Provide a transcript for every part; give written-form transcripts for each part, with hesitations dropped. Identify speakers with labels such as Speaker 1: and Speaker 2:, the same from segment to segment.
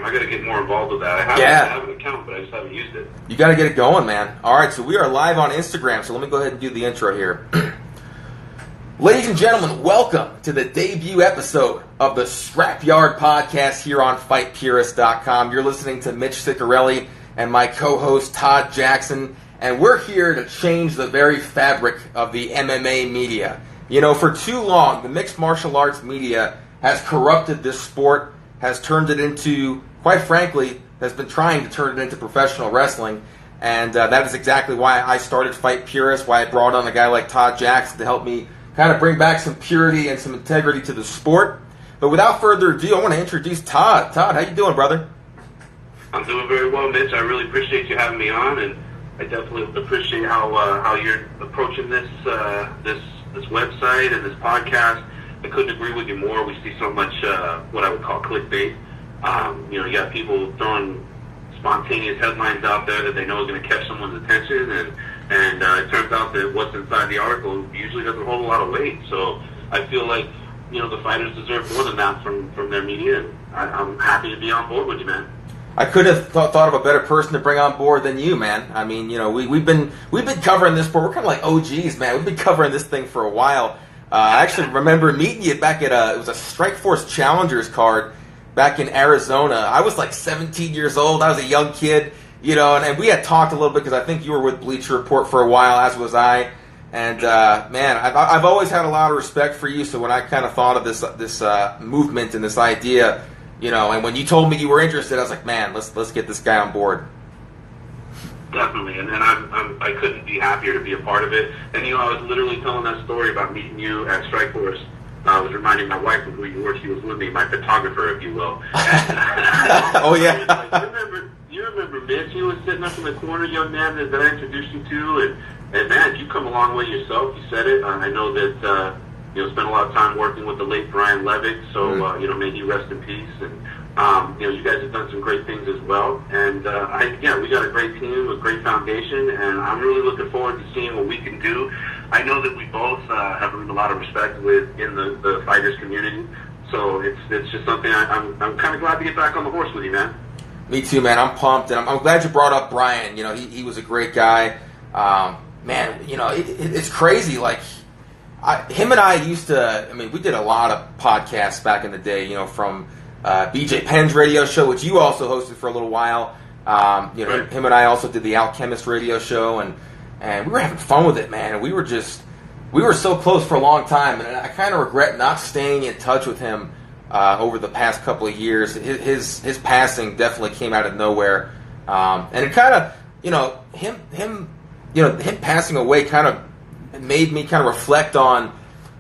Speaker 1: I got to get more involved with that. I have an account, but I just haven't used it.
Speaker 2: You got to get it going, man. All right, so we are live on Instagram, so let me go ahead and do the intro here. Ladies and gentlemen, welcome to the debut episode of the ScrapYard podcast here on FightPurist.com. You're listening to Mitch Ciccarelli and my co-host Todd Jackson, and we're here to change the very fabric of the MMA media. You know, for too long, the mixed martial arts media has corrupted this sport, has turned it into, quite frankly, has been trying to turn it into professional wrestling. And that is exactly why I started Fight Purist, why I brought on a guy like Todd Jackson to help me kind of bring back some purity and some integrity to the sport. But without further ado, I want to introduce Todd. Todd, how you doing, brother?
Speaker 1: I'm doing very well, Mitch. I really appreciate you having me on, and I definitely appreciate how you're approaching this website and this podcast. I couldn't agree with you more. We see so much what I would call clickbait. You got people throwing spontaneous headlines out there that they know is going to catch someone's attention, and it turns out that what's inside the article usually doesn't hold a lot of weight. So I feel like the fighters deserve more than that from their media, and I'm happy to be on board with you, man.
Speaker 2: I could have thought of a better person to bring on board than you, man. I mean, we've been covering this sport. We're kind of like OGs, man. We've been covering this thing for a while. I actually remember meeting you back at it was a Strikeforce Challengers card back in Arizona. I was like 17 years old. I was a young kid, and we had talked a little bit because I think you were with Bleacher Report for a while, as was I. And man, I've always had a lot of respect for you. So when I kind of thought of this movement and this idea, and when you told me you were interested, I was like, man, let's get this guy on board.
Speaker 1: Definitely, and I couldn't be happier to be a part of it. And I was literally telling that story about meeting you at Strikeforce. I was reminding my wife of who you were. She was with me, my photographer, if you will.
Speaker 2: Oh yeah.
Speaker 1: You remember Mitch? He was sitting up in the corner, young man that I introduced you to, and man, you come a long way yourself. You said it. I know that spent a lot of time working with the late Brian Levitt, so may he rest in peace. And you guys have done some great things as well. And we got a great team, a great foundation, and I'm really looking forward to seeing what we can do. I know that we both have earned a lot of respect in the fighters community, so it's just something I'm kind of glad to get back on the horse with you, man.
Speaker 2: Me too, man. I'm pumped, and I'm glad you brought up Brian. He was a great guy. Man, it's crazy. Like, him and I used to. I mean, we did a lot of podcasts back in the day. From BJ Penn's radio show, which you also hosted for a little while. Right. Him and I also did the Alchemist radio show, and we were having fun with it, man. And we were so close for a long time, and I kind of regret not staying in touch with him over the past couple of years. His passing definitely came out of nowhere, and it kind of, him passing away kind of made me kind of reflect on,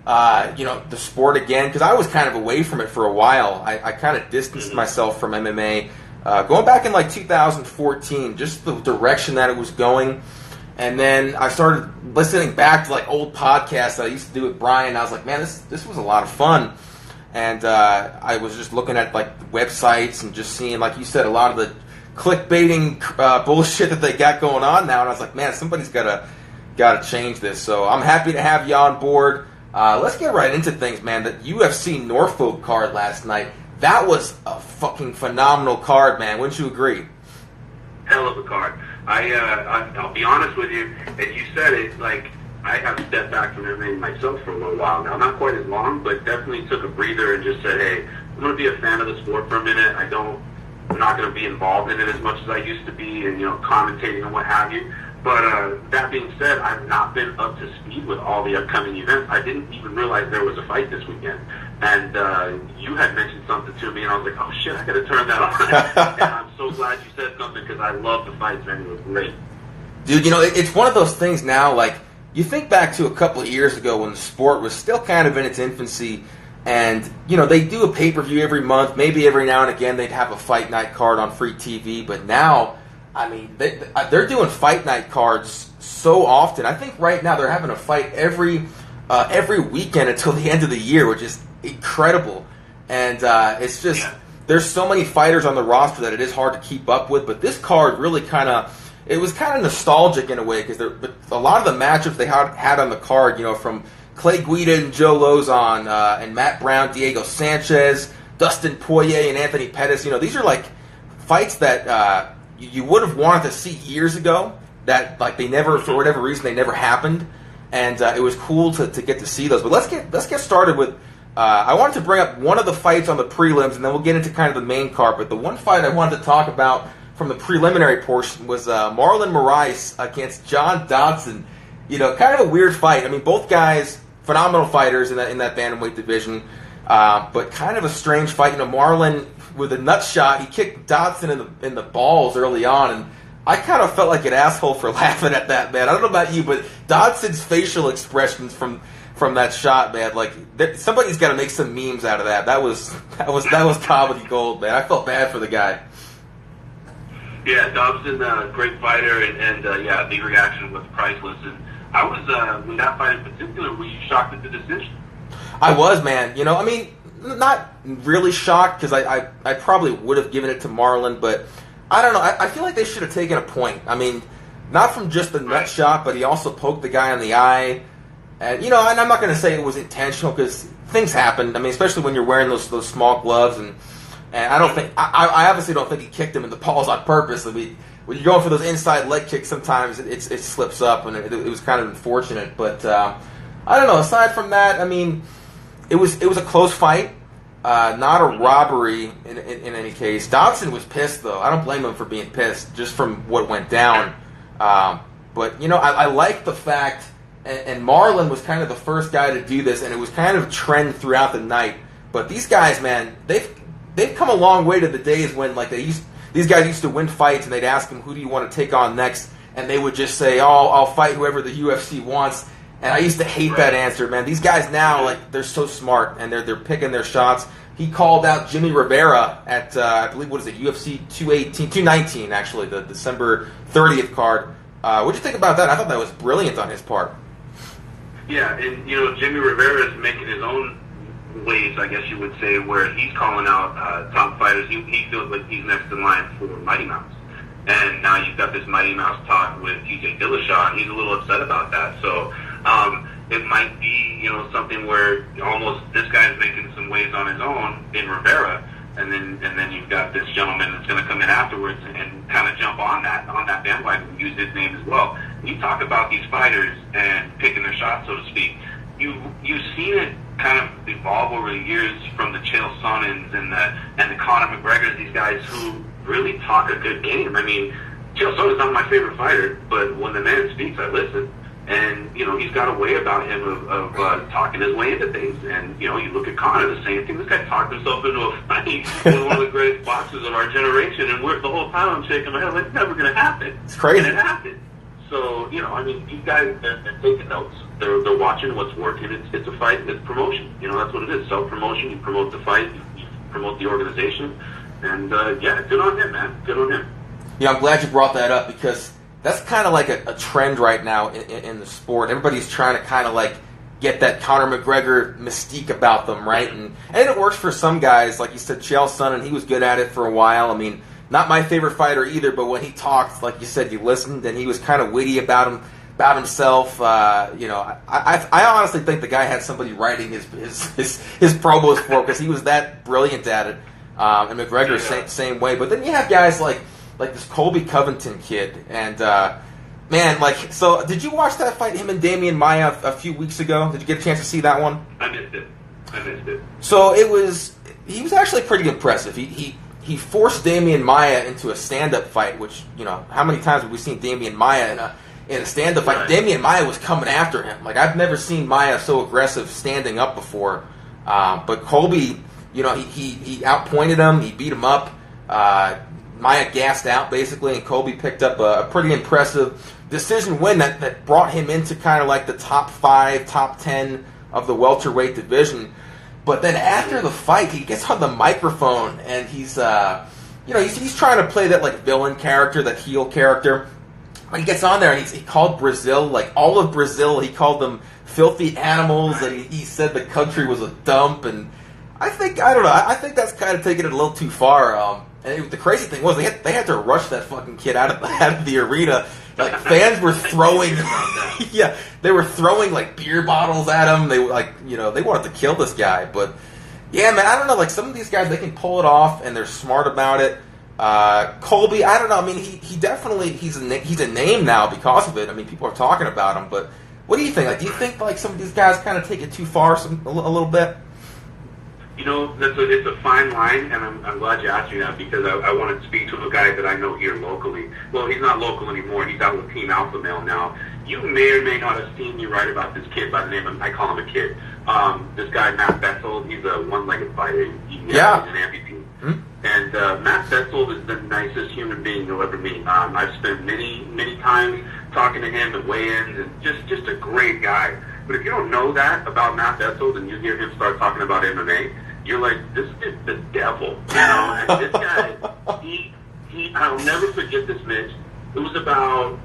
Speaker 2: the sport again, because I was kind of away from it for a while. I kind of distanced myself from MMA, going back in like 2014, just the direction that it was going. And then I started listening back to like old podcasts that I used to do with Brian. I was like, man, this was a lot of fun. And I was just looking at like websites and just seeing, like you said, a lot of the clickbaiting bullshit that they got going on now. And I was like, man, somebody's got to change this. So I'm happy to have you on board. Let's get right into things, man. The UFC Norfolk card last night, that was a fucking phenomenal card, man. Wouldn't you agree?
Speaker 1: Hell of a card. I'll be honest with you, and you said it, like, I have stepped back from MMA myself for a little while now. Not quite as long, but definitely took a breather and just said, hey, I'm going to be a fan of the sport for a minute. I'm not going to be involved in it as much as I used to be and, commentating and what have you. But that being said, I've not been up to speed with all the upcoming events. I didn't even realize there was a fight this weekend. And you had mentioned something to me, and I was like, oh, shit, I got to turn that on. And I'm so glad you said something because I love the fights, man. It was great.
Speaker 2: Dude, it's one of those things now, like, you think back to a couple of years ago when the sport was still kind of in its infancy, and, they do a pay-per-view every month. Maybe every now and again they'd have a fight night card on free TV, but now, I mean, they're doing fight night cards so often. I think right now they're having a fight every weekend until the end of the year, which is incredible. And it's just, there's so many fighters on the roster that it is hard to keep up with. But this card really it was kind of nostalgic in a way, because a lot of the matchups they had on the card, from Clay Guida and Joe Lozon, and Matt Brown, Diego Sanchez, Dustin Poirier, and Anthony Pettis. These are like fights that you would have wanted to see years ago that like they never, for whatever reason, they never happened, and it was cool to get to see those. But let's get started with. I wanted to bring up one of the fights on the prelims, and then we'll get into kind of the main card. But the one fight I wanted to talk about from the preliminary portion was Marlon Moraes against John Dodson. You know, kind of a weird fight. I mean, both guys, phenomenal fighters in that bantamweight division, but kind of a strange fight. You know, Marlon with a nut shot, he kicked Dodson in the balls early on, and I kind of felt like an asshole for laughing at that, man. I don't know about you, but Dodson's facial expressions from that shot, man, like somebody's got to make some memes out of that. That was comedy gold, man. I felt bad for the guy.
Speaker 1: Yeah, Dobson, great fighter, and the reaction was priceless. And I was, with that fight in particular, were you shocked at the decision?
Speaker 2: I was, man. You know, I mean, not really shocked because I probably would have given it to Marlon, but I don't know. I feel like they should have taken a point. I mean, not from just the nut shot, but he also poked the guy in the eye. And, you know, and I'm not going to say it was intentional because things happened. I mean, especially when you're wearing those small gloves. And I don't think, I obviously don't think he kicked him in the balls on purpose. I mean, when you're going for those inside leg kicks, sometimes it slips up, and it was kind of unfortunate. But I don't know. Aside from that, I mean, it was a close fight, not a robbery in any case. Dodson was pissed, though. I don't blame him for being pissed just from what went down. But, you know, I like the fact... And Marlon was kind of the first guy to do this, and it was kind of a trend throughout the night. But these guys, man, they've come a long way to the days when like these guys used to win fights, and they'd ask them, "Who do you want to take on next?" And they would just say, "Oh, I'll fight whoever the UFC wants." And I used to hate that answer, man. These guys now, like, they're so smart, and they're picking their shots. He called out Jimmy Rivera at I believe UFC 219 actually, the December 30th card. What'd you think about that? I thought that was brilliant on his part.
Speaker 1: Yeah, and, you know, Jimmy Rivera is making his own waves, I guess you would say, where he's calling out top fighters. He feels like he's next in line for Mighty Mouse. And now you've got this Mighty Mouse talk with TJ Dillashaw, and he's a little upset about that. So it might be, you know, something where almost this guy's making some waves on his own in Rivera, and then you've got this gentleman that's going to come in afterwards and kind of jump on that bandwagon and use his name as well. You talk about these fighters and picking their shots, so to speak. You've seen it kind of evolve over the years from the Chael Sonnens and the Conor McGregors, these guys who really talk a good game. I mean, Chael Sonnen's not my favorite fighter, but when the man speaks, I listen. And, you know, he's got a way about him of talking his way into things. And, you know, you look at Conor, the same thing. This guy talked himself into a fight with one of the greatest boxers of our generation. And the whole time I'm shaking my head like, it's never going to happen.
Speaker 2: It's crazy.
Speaker 1: And it happened. So, you know, I mean, these guys, they're taking notes. They're watching what's working. It's a fight. It's promotion. You know, that's what it is. Self-promotion. You promote the fight. You promote the organization. And, yeah, good on him, man. Good on him.
Speaker 2: Yeah, I'm glad you brought that up because that's kind of like a trend right now in the sport. Everybody's trying to kind of like get that Conor McGregor mystique about them, right? And it works for some guys. Like you said, Chael Sonnen, he was good at it for a while. I mean, not my favorite fighter either, but when he talked, like you said, you listened, and he was kind of witty about himself. You know, I honestly think the guy had somebody writing his promos for him because he was that brilliant at it. And McGregor, same way. But then you have guys like this Colby Covington kid, and man, like, so did you watch that fight, him and Damian Maia, a few weeks ago? Did you get a chance to see that one?
Speaker 1: I missed it.
Speaker 2: So he was actually pretty impressive. He forced Damian Maia into a stand-up fight, which, you know, how many times have we seen Damian Maia in a stand-up fight? Right. Damian Maia was coming after him. Like, I've never seen Maia so aggressive standing up before. But Colby, you know, he outpointed him. He beat him up. Maia gassed out, basically, and Colby picked up a pretty impressive decision win that brought him into kind of like the top 5, top 10 of the welterweight division. But then after the fight, he gets on the microphone and he's trying to play that like villain character, that heel character. But he gets on there and he called Brazil, like all of Brazil, he called them filthy animals, and he said the country was a dump. And I think that's kind of taking it a little too far. And the crazy thing was they had to rush that fucking kid out of the arena. Like, fans were throwing, yeah, they were throwing like beer bottles at him. They were like, you know, they wanted to kill this guy. But yeah, man, I don't know. Like, some of these guys, they can pull it off and they're smart about it. Colby, I don't know. I mean, he definitely he's a name now because of it. I mean, people are talking about him. But what do you think? Like, do you think like some of these guys kind of take it too far, a little bit?
Speaker 1: You know, it's a fine line, and I'm glad you asked me that because I want to speak to a guy that I know here locally. Well, he's not local anymore. He's out with Team Alpha Male now. You may or may not have seen me write about this kid by the name of, I call him a kid. This guy, Matt Betzold, he's a one-legged fighter. He's an amputee. Mm-hmm. And Matt Betzold is the nicest human being you'll ever meet. I've spent many times talking to him at weigh-ins, and just a great guy. But if you don't know that about Matt Betzold and you hear him start talking about MMA, you're like, this is the devil, you know? And this guy, I'll never forget this, Mitch. It was about,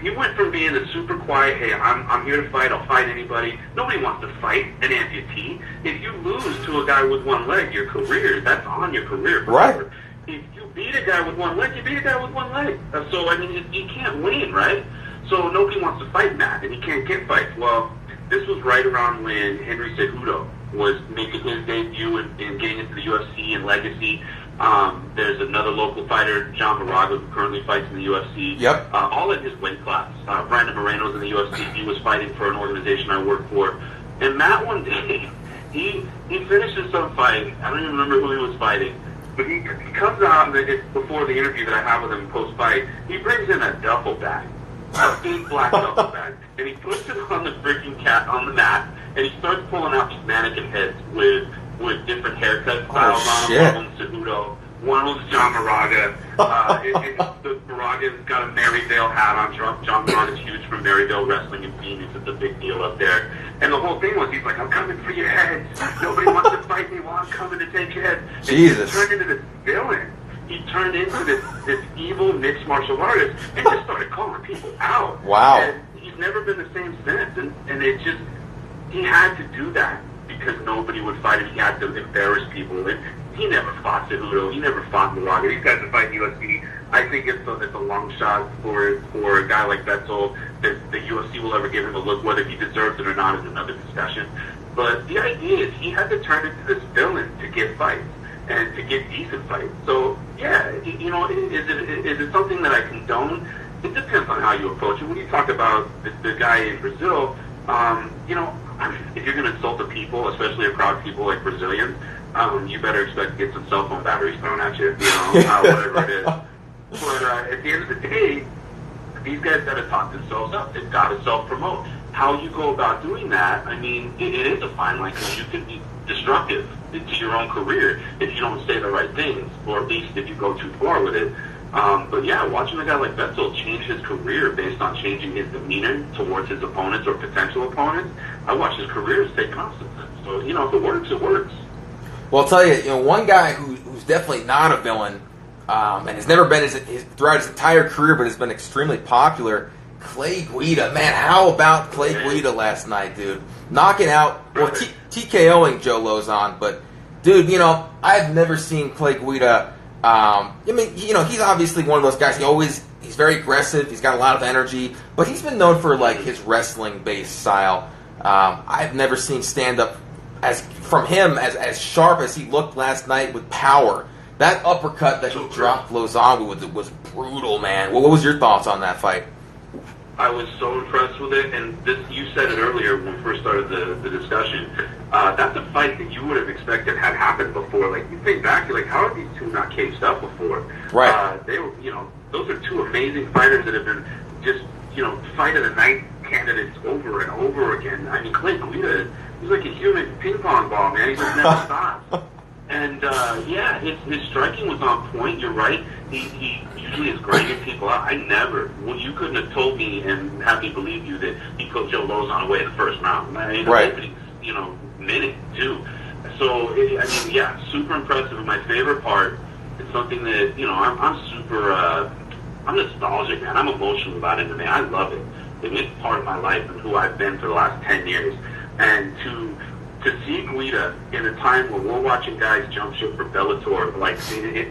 Speaker 1: he went from being a super quiet, hey, I'm here to fight, I'll fight anybody. Nobody wants to fight an amputee. If you lose to a guy with one leg, your career, that's on your career forever. Right. If you beat a guy with one leg, you beat a guy with one leg. So, I mean, you can't win, right? So nobody wants to fight Matt, and he can't get fights. Well, this was right around when Henry Cejudo was making his debut and getting into the UFC and Legacy. There's another local fighter, John Moraga, who currently fights in the UFC. Yep. All in his weight class. Brandon Moreno's in the UFC. He was fighting for an organization I work for. And Matt, one day, he finishes some fight. I don't even remember who he was fighting. But he comes out, and before the interview that I have with him post-fight, he brings in a duffel bag. A big black duffel bag. And he puts it on the freaking on the mat, and he starts pulling out these mannequin heads with different haircut styles on them. One of them's Cejudo, one of them's John Moraga. The Moraga's got a Maryvale hat on. John Moraga's huge from Maryvale Wrestling in Phoenix. It's a big deal up there. And the whole thing was, he's like, I'm coming for your heads. Nobody wants to fight me while I'm coming to take your head. And Jesus. He turned into this villain. He turned into this evil mixed martial artist and just started calling people out. Wow. And he's never been the same since. And it just, he had to do that because nobody would fight him. He had to embarrass people. And he never fought Cejudo. He never fought Moraga. These guys are fighting UFC. I think it's a long shot for a guy like Betzold that the UFC will ever give him a look. Whether he deserves it or not is another discussion. But the idea is he had to turn into this villain to get fights and to get decent fights. So, yeah, you know, is it something that I condone? It depends on how you approach it. When you talk about the guy in Brazil, you know, if you're going to insult the people, especially a crowd of people like Brazilians, you better expect to get some cell phone batteries thrown at you, whatever it is. But at the end of the day, these guys got to talk themselves up. They've got to self-promote. How you go about doing that, I mean, it is a fine line because you can be destructive to your own career if you don't say the right things, or at least if you go too far with it. But yeah, watching a guy like Betzold change his career based on changing his demeanor towards his opponents or potential opponents, I watched his career stay constant. So, you know, if it works, it works.
Speaker 2: Well, I'll tell you, one guy who's definitely not a villain, and has never been throughout his entire career, but has been extremely popular, Clay Guida. Man, how about Clay Guida last night, dude? Knocking out, well, TKOing Joe Lozon, but, dude, you know, I've never seen Clay Guida. I mean, you know, he's obviously one of those guys. He's very aggressive. He's got a lot of energy, but he's been known for like his wrestling-based style. I've never seen stand-up from him as sharp as he looked last night with power. That uppercut that he dropped Lozon with was brutal, man. What was your thoughts on that fight?
Speaker 1: I was so impressed with it, and you said it earlier when we first started the discussion. That's a fight that you would have expected had happened before. Like, you think back, you're like, how are these two not caged up before? Right. They were, you know, those are two amazing fighters that have been just, you know, fight of the night candidates over and over again. I mean, Clay Guida, he's like a human ping pong ball, man. He just never stops. And, yeah, his striking was on point. You're right. He usually is grinding people out. You couldn't have told me and had me believe you that he put Joe Lozon away in the first round. I mean, right. Opening, you know, minute, too. So, I mean, yeah, super impressive. And my favorite part is something that, you know, I'm super, I'm nostalgic, man. I'm emotional about it, man. I love it. It's part of my life and who I've been for the last 10 years. And to see Guida in a time when we're watching guys jump ship for Bellator, like,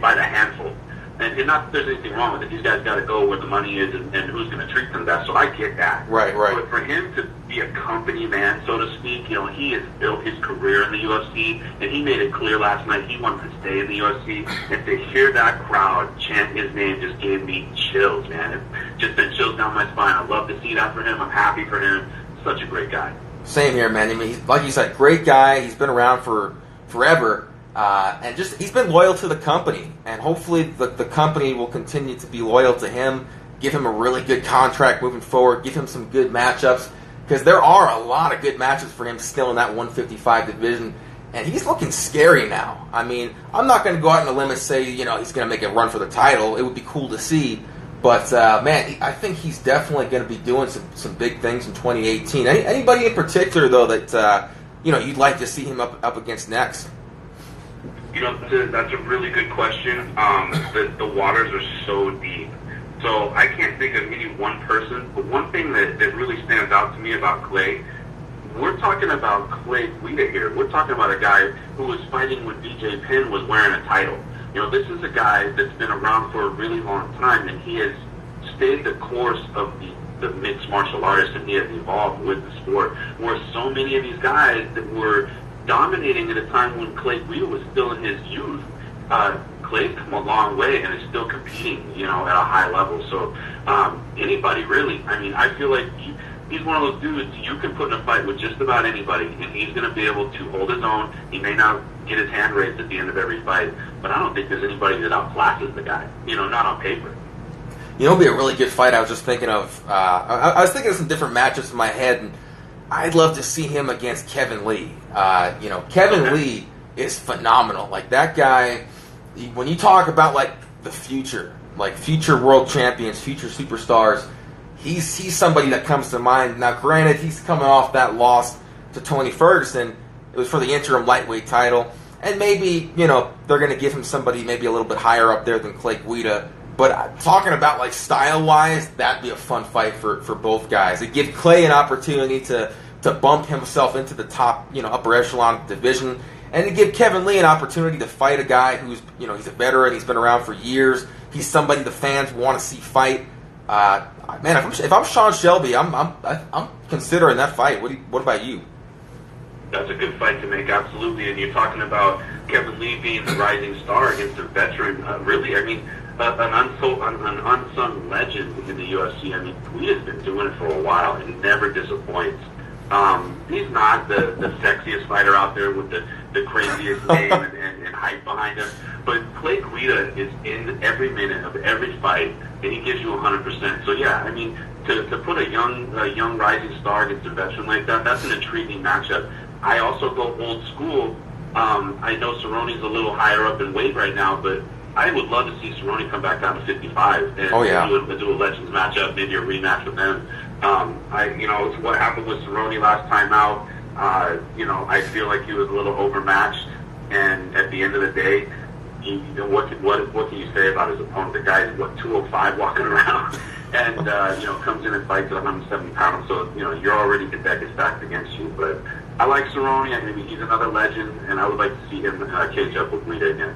Speaker 1: by the handful. And not that there's anything wrong with it. These guys got to go where the money is and who's going to treat them best. So I get that. Right. But for him to be a company man, so to speak. You know, he has built his career in the UFC, and he made it clear last night he wanted to stay in the UFC. And to hear that crowd chant his name just gave me chills, man. It just sent chills down my spine. I love to see that for him. I'm happy for him. Such a great guy.
Speaker 2: Same here, man. I mean, like you said, great guy. He's been around for forever. And just he's been loyal to the company. And hopefully the company will continue to be loyal to him, give him a really good contract moving forward, give him some good matchups. Because there are a lot of good matches for him still in that 155 division. And he's looking scary now. I mean, I'm not going to go out on a limb and say, you know, he's going to make a run for the title. It would be cool to see. But, man, I think he's definitely going to be doing some big things in 2018. Anybody in particular, though, that, you know, you'd like to see him up against next?
Speaker 1: You know, that's a really good question. The waters are so deep. So I can't think of any one person, but one thing that really stands out to me about Clay, we're talking about Clay Guida here. We're talking about a guy who was fighting when BJ Penn was wearing a title. You know, this is a guy that's been around for a really long time, and he has stayed the course of the mixed martial artist, and he has evolved with the sport. Where so many of these guys that were dominating at a time when Clay Guida was still in his youth, Clay's come a long way and is still competing, you know, at a high level. So anybody really, I mean, I feel like he's one of those dudes you can put in a fight with just about anybody, and he's going to be able to hold his own. He may not get his hand raised at the end of every fight, but I don't think there's anybody that outclasses the guy, you know, not on paper.
Speaker 2: You know, it'd be a really good fight. I was just thinking of, I was thinking of some different matches in my head, and I'd love to see him against Kevin Lee. You know, Kevin Lee is phenomenal. Like, that guy, when you talk about, like, the future, like future world champions, future superstars, he's somebody that comes to mind. Now, granted, he's coming off that loss to Tony Ferguson. It was for the interim lightweight title. And maybe, you know, they're going to give him somebody maybe a little bit higher up there than Clay Guida. But talking about, like, style-wise, that'd be a fun fight for both guys. It'd give Clay an opportunity to bump himself into the top, you know, upper echelon of the division. And to give Kevin Lee an opportunity to fight a guy who's, you know, he's a veteran, he's been around for years, he's somebody the fans want to see fight. Man, if I'm Sean Shelby, I'm considering that fight. What about you?
Speaker 1: That's a good fight to make, absolutely. And you're talking about Kevin Lee being the rising star against a veteran. Really, I mean, an unsung legend in the UFC. I mean, Guida's been doing it for a while and never disappoints. He's not the sexiest fighter out there with the craziest name and hype behind him. But Clay Guida is in every minute of every fight, and he gives you 100%. So, yeah, I mean, to put a young rising star against a veteran like that, that's an intriguing matchup. I also go old school. I know Cerrone's a little higher up in weight right now, but I would love to see Cerrone come back down to 55 and do a Legends matchup, maybe a rematch with them. You know, it's what happened with Cerrone last time out. You know, I feel like he was a little overmatched, and at the end of the day, what can you say about his opponent? The guy's 205 walking around, and you know, comes in and fights at 170 pounds. So you know, you're already the deck is stacked against you. But I like Cerrone. I mean, he's another legend, and I would like to see him cage up with Guida again.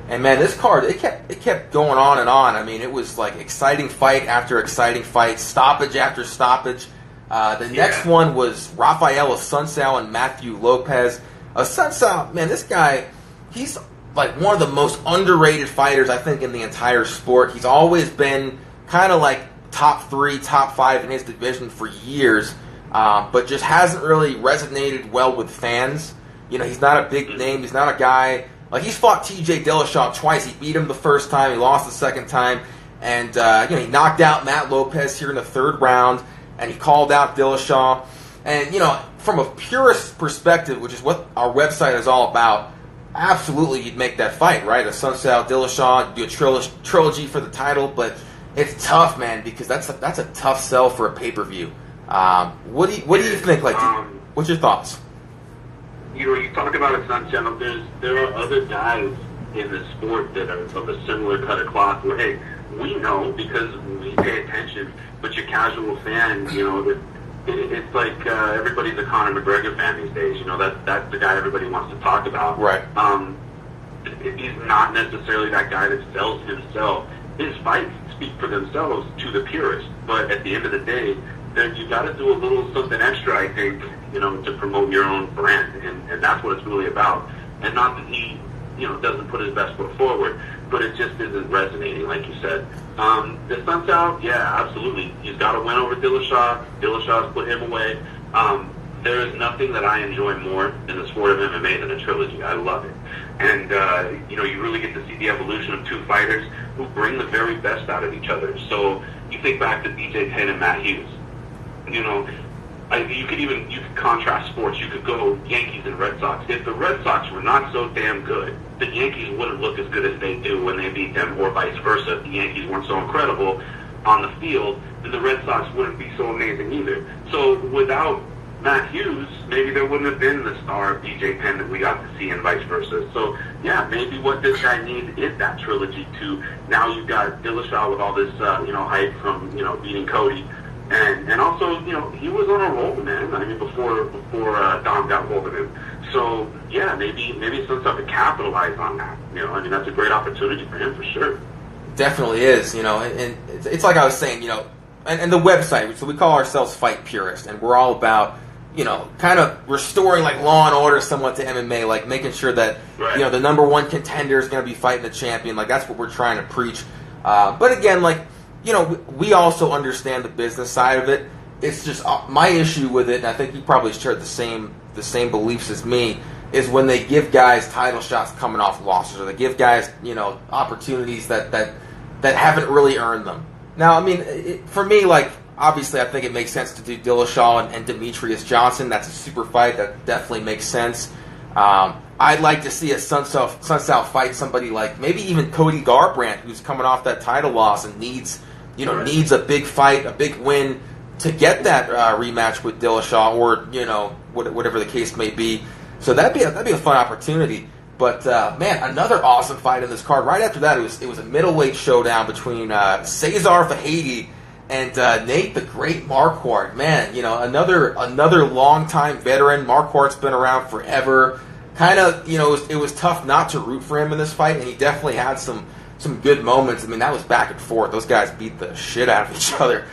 Speaker 2: And man, this card, it kept going on and on. I mean, it was like exciting fight after exciting fight, stoppage after stoppage. Next one was Rafael Assunção and Matthew Lopez. Assunção, man, this guy, he's like one of the most underrated fighters, I think, in the entire sport. He's always been kind of like top 3, top 5 in his division for years, but just hasn't really resonated well with fans. You know, he's not a big name. He's not a guy... Like, he's fought T.J. Dillashaw twice. He beat him the first time. He lost the second time. And, you know, he knocked out Matt Lopez here in the third round. And he called out Dillashaw. And, you know, from a purist perspective, which is what our website is all about, absolutely you'd make that fight, right? Assunção, Dillashaw, do a trilogy for the title. But it's tough, man, because that's a tough sell for a pay-per-view. What do you think? Like, what's your thoughts?
Speaker 1: You know, you talk about Assunção, there are other guys in the sport that are of a similar cut of cloth where, hey, we know because we pay attention, but your casual fan, you know, it's like everybody's a Conor McGregor fan these days. You know, that's the guy everybody wants to talk about.
Speaker 2: Right.
Speaker 1: He's not necessarily that guy that sells himself. His fights speak for themselves to the purist, but at the end of the day, then you got to do a little something extra, I think, to promote your own brand, and that's what it's really about. And not that he, doesn't put his best foot forward, but it just isn't resonating, like you said. The sun's out, yeah, absolutely. He's got to win over Dillashaw. Dillashaw's put him away. There is nothing that I enjoy more in the sport of MMA than a trilogy. I love it. And, you really get to see the evolution of two fighters who bring the very best out of each other. So you think back to BJ Penn and Matt Hughes. You could contrast sports. You could go Yankees and Red Sox. If the Red Sox were not so damn good, the Yankees wouldn't look as good as they do when they beat them, or vice versa. If the Yankees weren't so incredible on the field, then the Red Sox wouldn't be so amazing either. So without Matt Hughes, maybe there wouldn't have been the star of BJ Penn that we got to see, and vice versa. So, yeah, maybe what this guy needs is that trilogy to, now you've got Dillashaw with all this, hype from, beating Cody. And also, he was on a roll, man. I mean, before Dom got hold of him. So, yeah, maybe some stuff to capitalize on that. That's a great opportunity for him, for sure.
Speaker 2: Definitely is, and it's like I was saying, and the website, so we call ourselves Fight Purist, and we're all about, kind of restoring like law and order somewhat to MMA, like making sure that,
Speaker 1: right,
Speaker 2: the number one contender is going to be fighting the champion. Like, that's what we're trying to preach. But again, like, we also understand the business side of it. It's just my issue with it, and I think you probably share the same beliefs as me, is when they give guys title shots coming off losses, or they give guys, opportunities that haven't really earned them. Now, I mean, for me, like, obviously, I think it makes sense to do Dillashaw and Demetrius Johnson. That's a super fight. That definitely makes sense. I'd like to see a Sun South fight somebody like maybe even Cody Garbrandt, who's coming off that title loss and needs a big fight, a big win to get that rematch with Dillashaw, or whatever the case may be. So that'd be a fun opportunity. But man, another awesome fight in this card. Right after that, it was a middleweight showdown between Cesar Fahady and Nate the Great Marquardt. Man, another longtime veteran. Marquardt's been around forever. Kind of, it was tough not to root for him in this fight, and he definitely had some good moments. I mean, that was back and forth. Those guys beat the shit out of each other.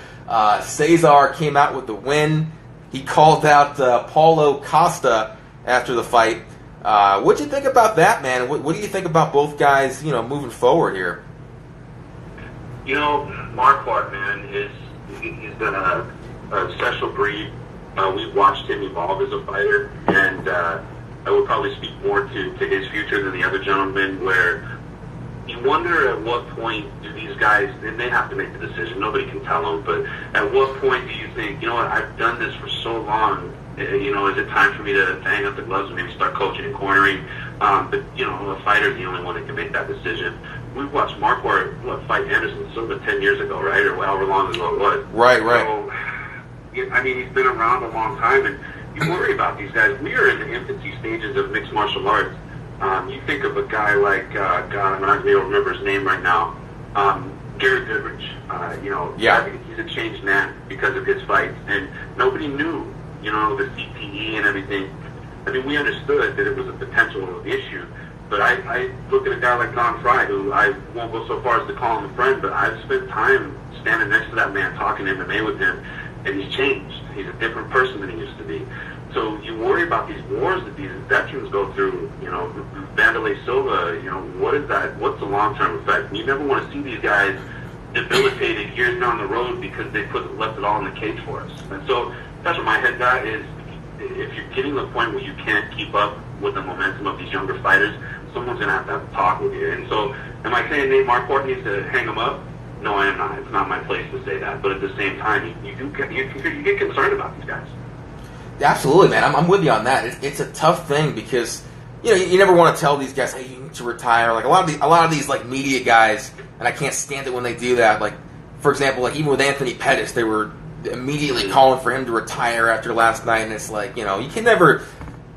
Speaker 2: Cesar came out with the win. He called out Paulo Costa after the fight. What'd you think about that, man? What do you think about both guys, moving forward here?
Speaker 1: Marquardt, man, he's been a special breed. We've watched him evolve as a fighter, and I would probably speak more to his future than the other gentlemen, where you wonder at what point do these guys, and they have to make the decision, nobody can tell them, but at what point do you think, I've done this for so long, is it time for me to hang up the gloves and maybe start coaching and cornering? But, a fighter's the only one that can make that decision. We watched Marquardt fight Anderson Silva 10 years ago, right? Or however long ago it was.
Speaker 2: Right.
Speaker 1: So, he's been around a long time, and you worry about these guys. We are in the infancy stages of mixed martial arts. You think of a guy like, God, I'm not going to be able to remember his name right now, Garrett Goodrich. He's a changed man because of his fights, and nobody knew, the CTE and everything. I mean, we understood that it was a potential issue, but I look at a guy like Don Fry, who I won't go so far as to call him a friend, but I've spent time standing next to that man, talking MMA with him, and he's changed. He's a different person than he used to be. So you worry about these wars that these veterans go through, Vanderlei Silva, what is that? What's the long-term effect? You never want to see these guys debilitated years down the road because they left it all in the cage for us. And so that's what my head's at, is if you're getting to the point where you can't keep up with the momentum of these younger fighters, someone's going to have a talk with you. And so am I saying Nate Marquardt needs to hang him up? No, I am not. It's not my place to say that. But at the same time, you get concerned about these guys.
Speaker 2: Absolutely, man. I'm with you on that. It's a tough thing because you never want to tell these guys, hey, you need to retire. Like a lot of these like media guys, and I can't stand it when they do that. Like, for example, like even with Anthony Pettis, they were immediately calling for him to retire after last night, and it's like, you can never,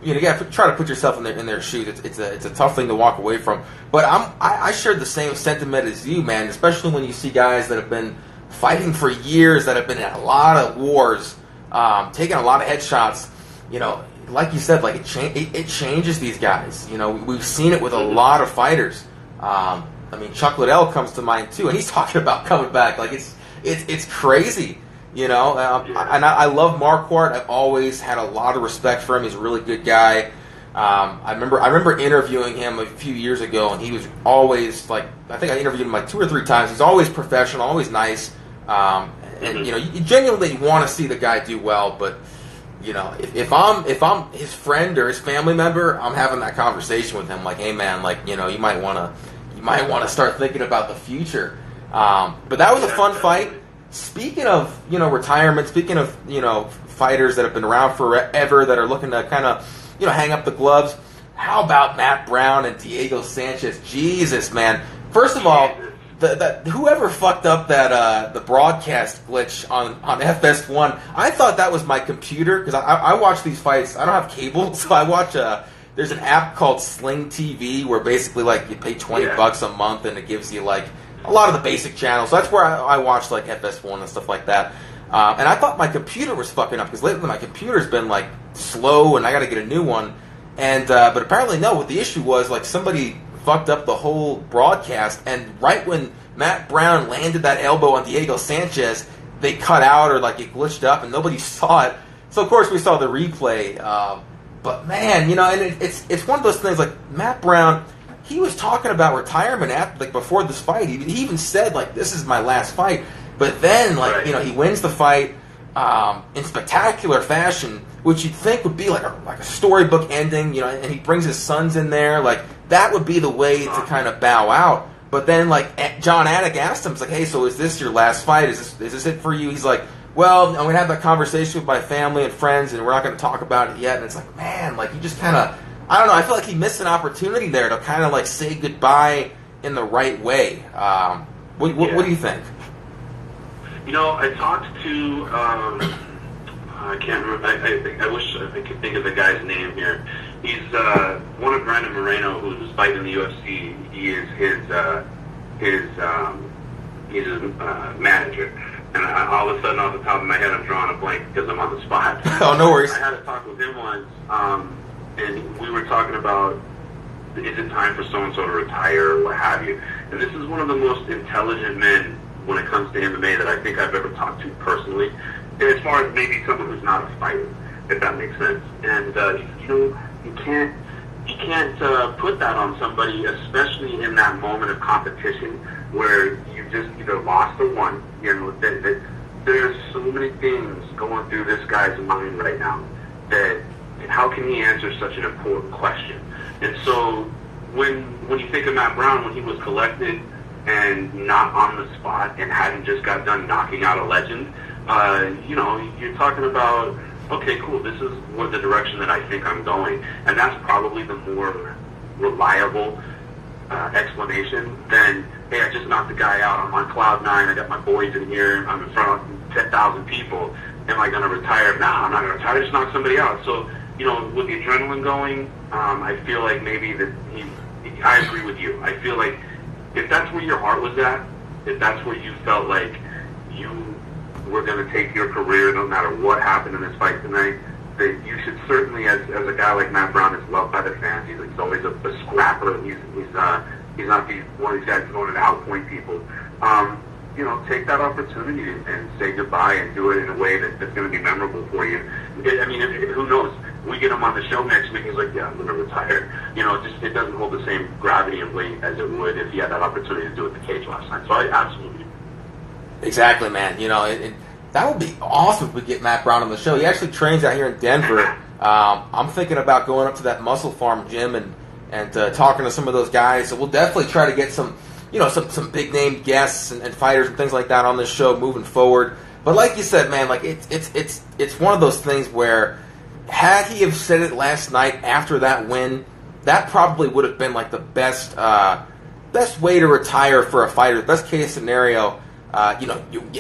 Speaker 2: you got to try to put yourself in their shoes. It's a tough thing to walk away from. But I share the same sentiment as you, man. Especially when you see guys that have been fighting for years, that have been in a lot of wars, taking a lot of headshots. Like you said, like it changes these guys. We've seen it with a lot of fighters. Chuck Liddell comes to mind too, and he's talking about coming back. Like it's crazy. And I love Marquardt. I've always had a lot of respect for him. He's a really good guy. I remember interviewing him a few years ago, and he was always like, I think I interviewed him like 2 or 3 times. He's always professional, always nice. And you genuinely want to see the guy do well, but if I'm his friend or his family member, I'm having that conversation with him, like, hey man, like, you might want to start thinking about the future. But that was a fun fight. Speaking of retirement, speaking of fighters that have been around forever that are looking to kind of hang up the gloves, how about Matt Brown and Diego Sanchez? Jesus, man. First of all, whoever fucked up that the broadcast glitch on FS1, I thought that was my computer, because I watch these fights. I don't have cable, so I watch there's an app called Sling TV where basically like you pay $20 a month and it gives you like a lot of the basic channels. So that's where I watch like FS1 and stuff like that. And I thought my computer was fucking up, because lately my computer's been like slow and I got to get a new one. And but apparently no, what the issue was, like, somebody fucked up the whole broadcast, and right when Matt Brown landed that elbow on Diego Sanchez, they cut out, or like it glitched up and nobody saw it. So of course we saw the replay. But man, and it's one of those things, like, Matt Brown, he was talking about retirement before this fight. He even said, like, this is my last fight. But then, like, he wins the fight in spectacular fashion, which you'd think would be like a storybook ending, and he brings his sons in there. Like, that would be the way to kind of bow out. But then, like, John Anik asked him, it's like, hey, so is this your last fight? Is this it for you? He's like, well, I'm going to have that conversation with my family and friends, and we're not going to talk about it yet. And it's like, man, like, you just kind of, I don't know, I feel like he missed an opportunity there to kind of, like, say goodbye in the right way. What do you think?
Speaker 1: I talked to, I can't remember, I wish I could think of the guy's name here. He's one of Brandon Moreno, who's fighting in the UFC. He is his manager. And all of a sudden, off the top of my head, I'm drawing a blank because I'm on the spot.
Speaker 2: Oh, no worries.
Speaker 1: I had a talk with him once, and we were talking about, is it time for so-and-so to retire or what have you. And this is one of the most intelligent men when it comes to MMA that I think I've ever talked to personally. And as far as maybe someone who's not a fighter, if that makes sense. And, you can't put that on somebody, especially in that moment of competition where you just either lost or won. There's so many things going through this guy's mind right now that how can he answer such an important question? And so when you think of Matt Brown, when he was collected and not on the spot and hadn't just got done knocking out a legend, you're talking about, okay, cool, this is the direction that I think I'm going. And that's probably the more reliable explanation than, hey, I just knocked the guy out, I'm on cloud 9, I got my boys in here, I'm in front of 10,000 people, am I going to retire? No, I'm not going to retire, just knock somebody out. So, with the adrenaline going, I feel like maybe that I agree with you. I feel like if that's where your heart was at, if that's where you felt like you were going to take your career no matter what happened in this fight tonight, that you should certainly, as a guy like Matt Brown, is loved by the fans. He's always a scrapper. He's not one of these guys going to outpoint people. Take that opportunity and say goodbye and do it in a way that's going to be memorable for you. Who knows? We get him on the show next week. He's like, yeah, I'm going to retire. It doesn't hold the same gravity and weight as it would if he had that opportunity to do it at the cage last night. So I absolutely.
Speaker 2: Exactly, man. That would be awesome if we get Matt Brown on the show. He actually trains out here in Denver. I'm thinking about going up to that Muscle Farm gym and talking to some of those guys. So we'll definitely try to get some big name guests and fighters and things like that on this show moving forward. But like you said, man, like it's one of those things where had he have said it last night after that win, that probably would have been like the best way to retire for a fighter. Best case scenario. You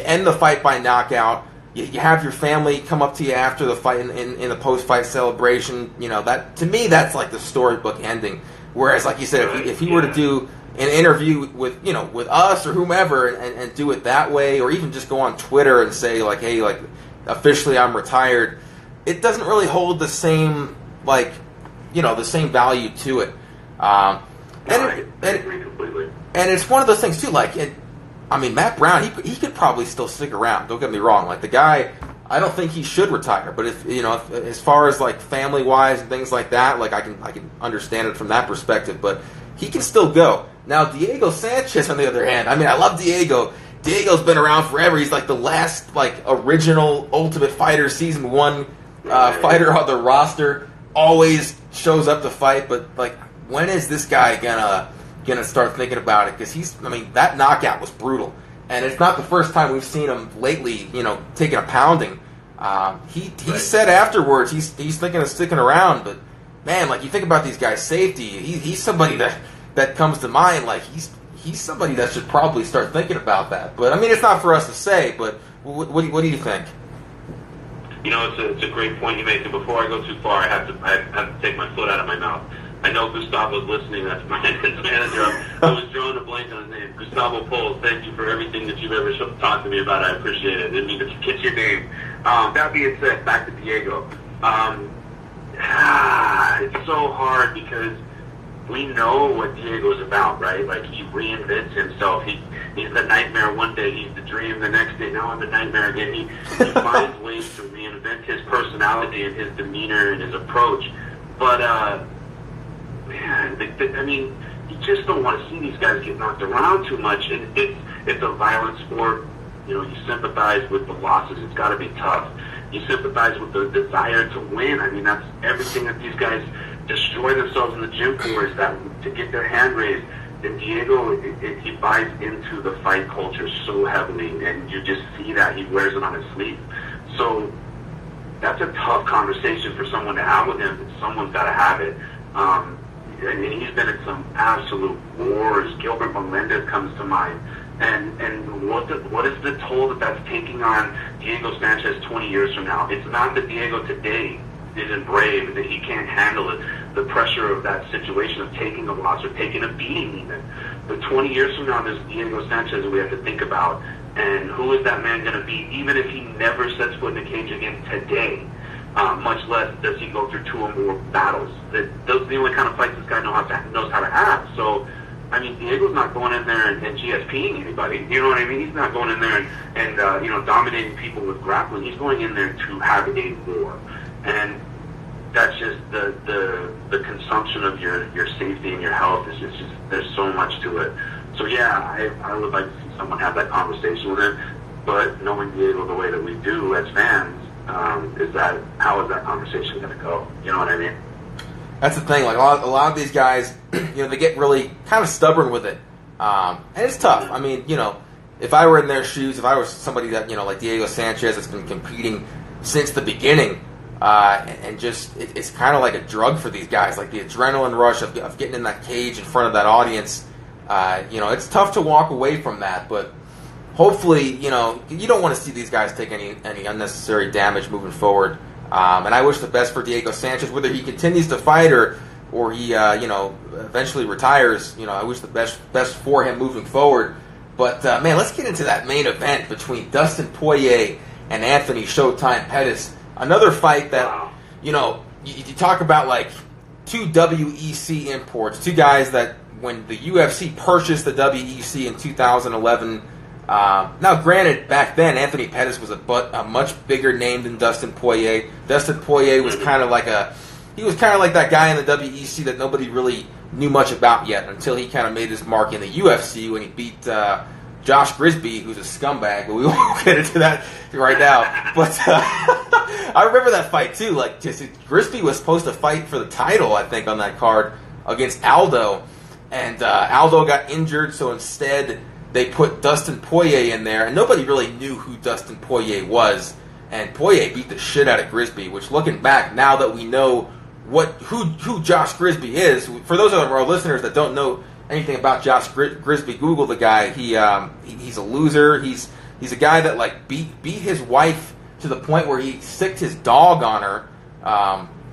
Speaker 2: end the fight by knockout. You have your family come up to you after the fight in the post-fight celebration. That, to me, that's like the storybook ending. Whereas, like you said, if he were to do an interview with us or whomever and do it that way, or even just go on Twitter and say like, hey, like, officially I'm retired, it doesn't really hold the same the same value to it. And it's one of those things too. Like, I mean, Matt Brown, he could probably still stick around. Don't get me wrong. Like, the guy, I don't think he should retire. But if as far as like family wise and things like that, like I can understand it from that perspective. But he can still go. Now, Diego Sanchez, on the other hand, I mean, I love Diego. Diego's been around forever. He's like the last like original Ultimate Fighter Season 1 fighter on the roster. Always shows up to fight. But like, when is this guy gonna start thinking about it? Because that knockout was brutal, and it's not the first time we've seen him lately, taking a pounding. He said afterwards he's thinking of sticking around, but man, like, you think about these guys' safety, he's somebody that comes to mind. Like, he's somebody that should probably start thinking about that. But I mean, it's not for us to say. But what do you think?
Speaker 1: It's a great point you make. And before I go too far, I have to take my foot out of my mouth. I know Gustavo's listening. That's Brandon's manager. I was drawing a blank on his name. Gustavo Poles, thank you for everything that you've ever talked to me about. I appreciate it. Didn't mean to get your name. That being said, back to Diego. It's so hard because we know what Diego's about, right? Like, he reinvents himself. He's the nightmare one day, he's the dream the next day. Now I'm the nightmare again. He finds ways to reinvent his personality and his demeanor and his approach. But man, you just don't want to see these guys get knocked around too much. And it's a violent sport. You sympathize with the losses. It's got to be tough. You sympathize with the desire to win. I mean, that's everything that these guys destroy themselves in the gym for, is that to get their hand raised. And Diego, he buys into the fight culture so heavily, and you just see that he wears it on his sleeve. So that's a tough conversation for someone to have with him. Someone's got to have it. And he's been in some absolute wars. Gilbert Melendez comes to mind. And what is the toll that's taking on Diego Sanchez 20 years from now? It's not that Diego today isn't brave, that he can't handle it, the pressure of that situation of taking a loss or taking a beating even. But 20 years from now, there's Diego Sanchez that we have to think about. And who is that man going to be, even if he never sets foot in the cage again today? Much less does he go through 2 or more battles. Those are the only kind of fights this guy knows how to have. So, I mean, Diego's not going in there and GSPing anybody. You know what I mean? He's not going in there and dominating people with grappling. He's going in there to have a war. And that's just the consumption of your safety and your health is just there's so much to it. So yeah, I would like to see someone have that conversation with him. But knowing Diego the way that we do as fans, how is that conversation going to go? You know what I mean?
Speaker 2: That's the thing. Like, a lot of these guys, they get really kind of stubborn with it, and it's tough. I mean, if I were in their shoes, if I was somebody that like Diego Sanchez that's been competing since the beginning, and just it's kind of like a drug for these guys, like the adrenaline rush of getting in that cage in front of that audience. It's tough to walk away from that, but hopefully, you don't want to see these guys take any unnecessary damage moving forward. And I wish the best for Diego Sanchez, whether he continues to fight or he eventually retires. I wish the best for him moving forward. But man, let's get into that main event between Dustin Poirier and Anthony Showtime Pettis. Another fight that you talk about, like, 2 WEC imports, 2 guys that when the UFC purchased the WEC in 2011. Now, granted, back then Anthony Pettis was a much bigger name than Dustin Poirier. Dustin Poirier was kind of like that guy in the WEC that nobody really knew much about yet until he kind of made his mark in the UFC when he beat Josh Grisby, who's a scumbag. But we won't get into that right now. But I remember that fight too. Like, Grisby was supposed to fight for the title, I think, on that card against Aldo, and Aldo got injured, so instead they put Dustin Poirier in there, and nobody really knew who Dustin Poirier was. And Poirier beat the shit out of Grisby, which, looking back, now that we know who Josh Grisby is, for those of our listeners that don't know anything about Josh Grisby, Google the guy. He's a loser. He's a guy that, like, beat his wife to the point where he sicked his dog on her.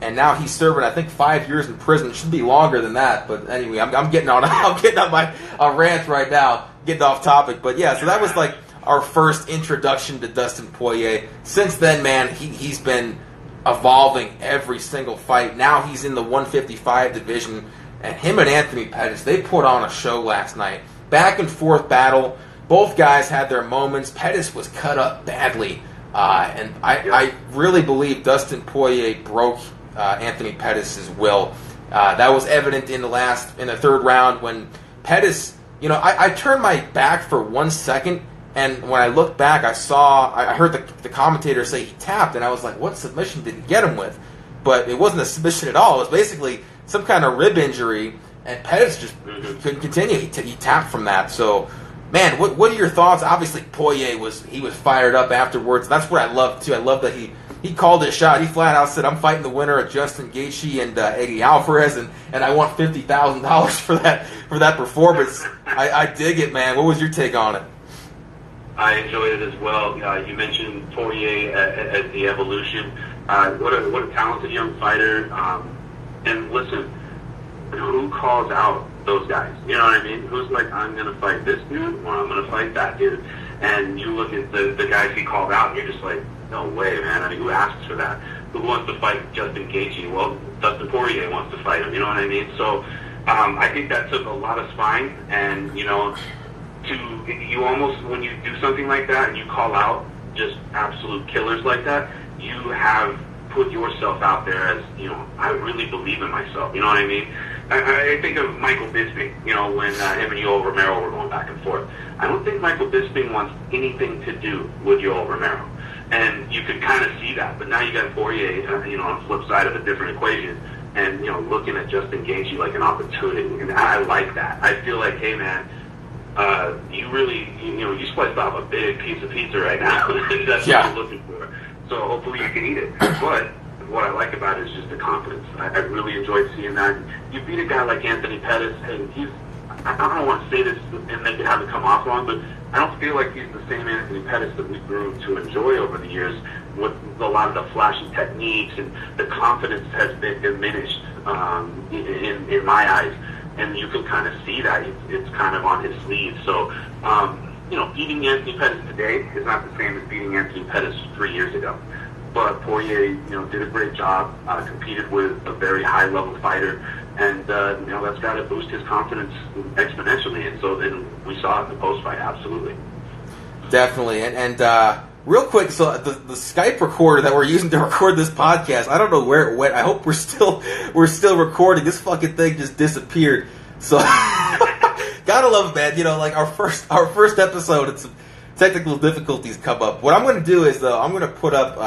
Speaker 2: And now he's serving, I think, 5 years in prison. It should be longer than that. But anyway, I'm getting on my rant right now. Getting off topic, but yeah, so that was like our first introduction to Dustin Poirier. Since then, man, he's been evolving every single fight. Now he's in the 155 division, and him and Anthony Pettis, they put on a show last night. Back and forth battle. both guys had their moments. Pettis was cut up badly, and I really believe Dustin Poirier broke Anthony Pettis' will. That was evident in the third round when Pettis, I turned my back for 1 second, and when I looked back, I heard the commentator say he tapped, and I was like, what submission did he get him with? But it wasn't a submission at all. It was basically some kind of rib injury, and Pettis just couldn't continue. He tapped from that. So, man, what are your thoughts? Obviously, Poirier was fired up afterwards. That's what I love too. I love that he called his shot. He flat out said, "I'm fighting the winner of Justin Gaethje and Eddie Alvarez, and I want $50,000 for that performance." I dig it, man. What was your take on it?
Speaker 1: I enjoyed it as well. You mentioned Poirier as the evolution. What a talented young fighter. And listen, who calls out those guys? You know what I mean? Who's like, I'm going to fight this dude, or I'm going to fight that dude? And you look at the guys he called out, and you're just like, no way, man. I mean, who asks for that? Who wants to fight Justin Gaethje? Well, Dustin Poirier wants to fight him. You know what I mean? So I think that took a lot of spine, and you almost, when you do something like that and you call out just absolute killers like that, you have put yourself out there as, I really believe in myself. You know what I mean? I think of Michael Bisping, when him and Yoel Romero were going back and forth. I don't think Michael Bisping wants anything to do with Yoel Romero. And you can kind of see that. But now you got Poirier, on the flip side of a different equation, and, looking at Justin Gaethje like an opportunity. And I like that. I feel like, hey, man, you really, you sliced off a big piece of pizza right now. That's what you're looking for. So hopefully you can eat it. But what I like about it is just the confidence. I really enjoyed seeing that. You beat a guy like Anthony Pettis, and I don't want to say this and make it have it come off wrong, but I don't feel like he's the same Anthony Pettis that we grew to enjoy over the years, with a lot of the flashy techniques, and the confidence has been diminished in my eyes. And you can kind of see that it's kind of on his sleeve. So, beating Anthony Pettis today is not the same as beating Anthony Pettis 3 years ago. But Poirier, did a great job, competed with a very high-level fighter, and, that's got to boost his confidence exponentially. And so then we saw it in the post-fight, absolutely.
Speaker 2: Definitely. And real quick, so the Skype recorder that we're using to record this podcast, I don't know where it went. I hope we're still recording. This fucking thing just disappeared. So gotta love it, man. Like our first episode, it's some technical difficulties come up. What I'm going to do is, though, I'm going to put up.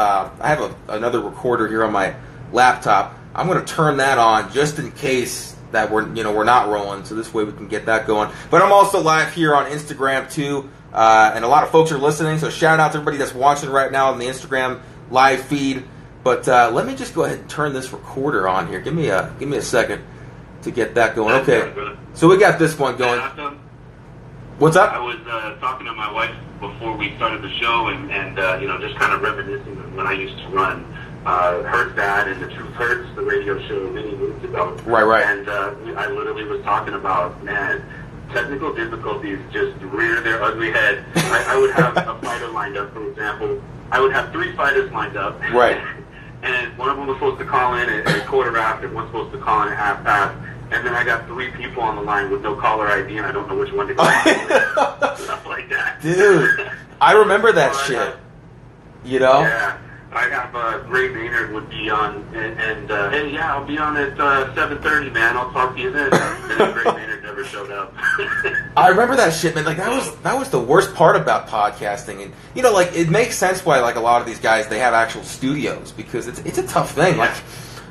Speaker 2: I have another recorder here on my laptop. I'm going to turn that on just in case that we're not rolling. So this way we can get that going. But I'm also live here on Instagram too. And a lot of folks are listening, so shout out to everybody that's watching right now on the Instagram live feed. But let me just go ahead and turn this recorder on here. Give me a second to get that going. Okay, so we got this one going. What's up?
Speaker 1: I was talking to my wife before we started the show, and just kind of reminiscing of when I used to run Hurts Dad and The Truth Hurts, the radio show many moons ago.
Speaker 2: Right.
Speaker 1: And I literally was talking about, man, technical difficulties just rear their ugly head. I would have a fighter lined up, for example. I would have 3 fighters lined up.
Speaker 2: Right.
Speaker 1: And one of them was supposed to call in at a quarter after, one's supposed to call in at half past. And then I got 3 people on the line with no caller ID, and I don't know which one to call. Stuff like that.
Speaker 2: Dude, I remember that shit.
Speaker 1: Yeah. I have Ray Maynard would be on, and hey, yeah, I'll be on at 7:30, man. I'll talk to you then. And then Ray Maynard never showed up.
Speaker 2: I remember that shit, man. Like that was the worst part about podcasting, and it makes sense why a lot of these guys, they have actual studios, because it's a tough thing.
Speaker 1: Yeah.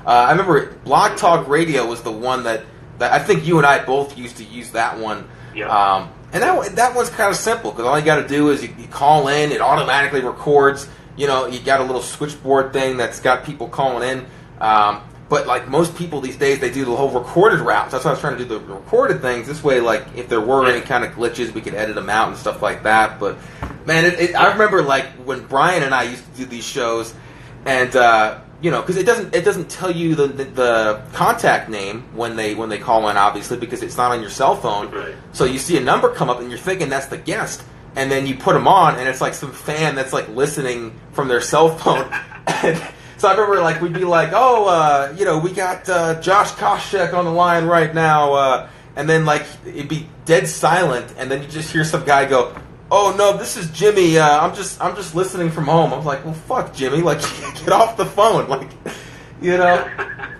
Speaker 2: I remember Blog Talk Radio was the one that I think you and I both used to use that one.
Speaker 1: Yeah.
Speaker 2: And that one's kind of simple, because all you got to do is you call in, it automatically records. You got a little switchboard thing that's got people calling in. But most people these days, they do the whole recorded route. So that's why I was trying to do the recorded things. This way, if there were any kind of glitches, we could edit them out and stuff like that. But man, I remember when Brian and I used to do these shows, and because it doesn't tell you the contact name when they call in, obviously, because it's not on your cell phone.
Speaker 1: Right.
Speaker 2: So you see a number come up, and you're thinking that's the guest. And then you put them on, and it's like some fan that's listening from their cell phone. And so I remember we'd be like, we got Josh Koscheck on the line right now, and then it'd be dead silent, and then you just hear some guy go, "Oh no, this is Jimmy. I'm just listening from home." I was like, "Well, fuck, Jimmy. Like, get off the phone." Like, you know,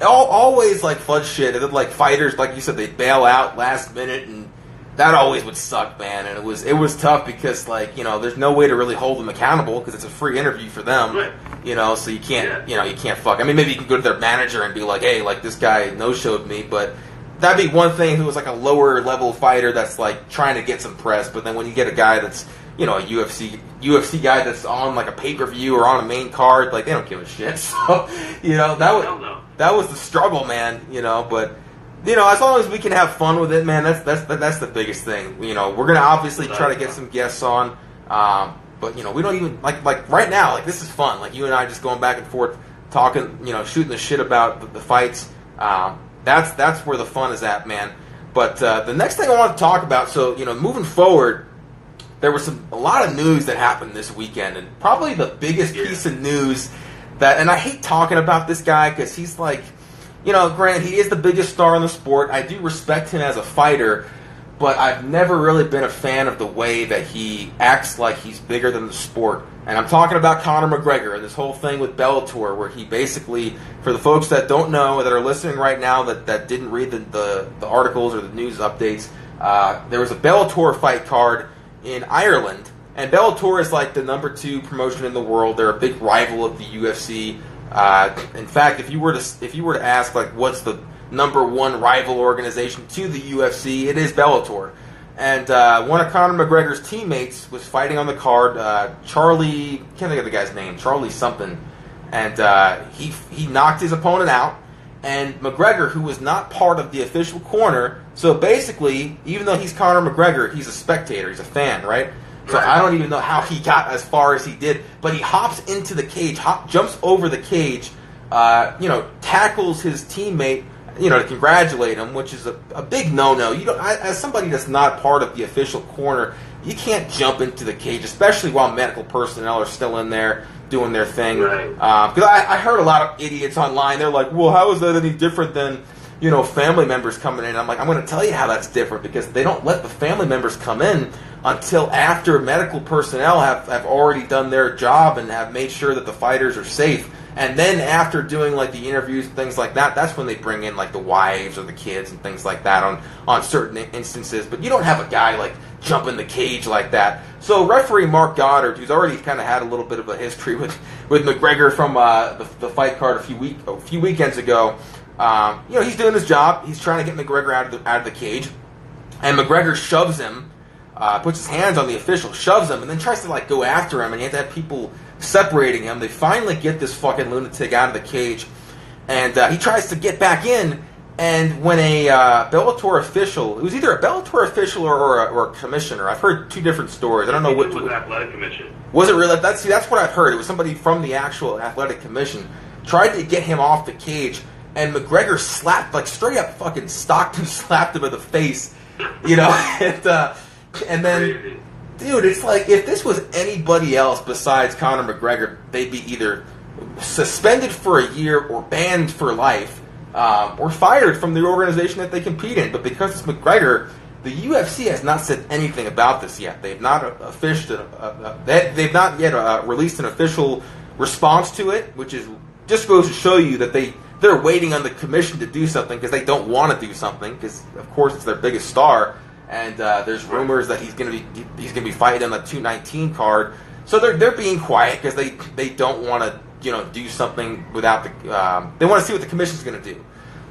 Speaker 2: always like fudge shit. And then like fighters, like you said, they bail out last minute, and that always would suck, man. And it was tough because like, you know, there's no way to really hold them accountable because it's a free interview for them.
Speaker 1: Right.
Speaker 2: You know, so you can't, you know, you can't fuck. I mean, maybe you can go to their manager and be like, "Hey, like this guy no-showed me," but that'd be one thing who was like a lower level fighter that's like trying to get some press. But then when you get a guy that's, you know, a UFC guy that's on like a pay-per-view or on a main card, like they don't give a shit. So, you know, that was the struggle, man, you know, but you know, as long as we can have fun with it, man, that's the biggest thing. You know, we're going to obviously try to get some guests on. But you know, we don't even like right now. Like this is fun. Like you and I just going back and forth, talking. You know, shooting the shit about the fights. That's where the fun is at, man. But the next thing I want to talk about. So you know, moving forward, there was a lot of news that happened this weekend, and probably the biggest piece of news that. And I hate talking about this guy because he's like, you know, granted he is the biggest star in the sport. I do respect him as a fighter. But I've never really been a fan of the way that he acts like he's bigger than the sport. And I'm talking about Conor McGregor and this whole thing with Bellator where he basically, for the folks that don't know, that are listening right now that didn't read the articles or the news updates, there was a Bellator fight card in Ireland. And Bellator is like the number 2 promotion in the world. They're a big rival of the UFC. In fact, if you were to ask like what's the number 1 rival organization to the UFC, it is Bellator. And one of Conor McGregor's teammates was fighting on the card, Charlie, can't think of the guy's name, Charlie something. And he knocked his opponent out. And McGregor, who was not part of the official corner, so basically, even though he's Conor McGregor, he's a spectator, he's a fan, right? So I don't even know how he got as far as he did, but he hops into the cage, jumps over the cage, you know, tackles his teammate, you know, to congratulate him, which is a big no-no. You don't, as somebody that's not part of the official corner, you can't jump into the cage, especially while medical personnel are still in there doing their thing. Right. Because I heard a lot of idiots online. They're like, "Well, how is that any different than, you know, family members coming in?" I'm like, I'm going to tell you how that's different because they don't let the family members come in until after medical personnel have already done their job and have made sure that the fighters are safe. And then after doing like the interviews and things like that, that's when they bring in like the wives or the kids and things like that on certain instances. But you don't have a guy like jump in the cage like that. So referee Mark Goddard, who's already kind of had a little bit of a history with McGregor from the fight card a few weekends ago, you know, he's doing his job. He's trying to get McGregor out of the cage, and McGregor shoves him, puts his hands on the official, shoves him, and then tries to like go after him, and you have to have people separating him. They finally get this fucking lunatic out of the cage, and he tries to get back in, and when a Bellator official, it was either a Bellator official or a commissioner. I've heard 2 different stories. I don't know what.
Speaker 1: It was the athletic commission.
Speaker 2: Was it really? That's what I've heard. It was somebody from the actual athletic commission tried to get him off the cage, and McGregor slapped, like straight up fucking stocked him, slapped him in the face, you know, and then. Crazy. Dude, it's like if this was anybody else besides Conor McGregor, they'd be either suspended for a year or banned for life, or fired from the organization that they compete in. But because it's McGregor, the UFC has not said anything about this yet. They've not they've not yet released an official response to it, which is just goes to show you that they're waiting on the commission to do something because they don't want to do something because of course it's their biggest star. And there's rumors that he's gonna be fighting on the 219 card, so they're being quiet because they don't want to, you know, do something without the they want to see what the commission's gonna do.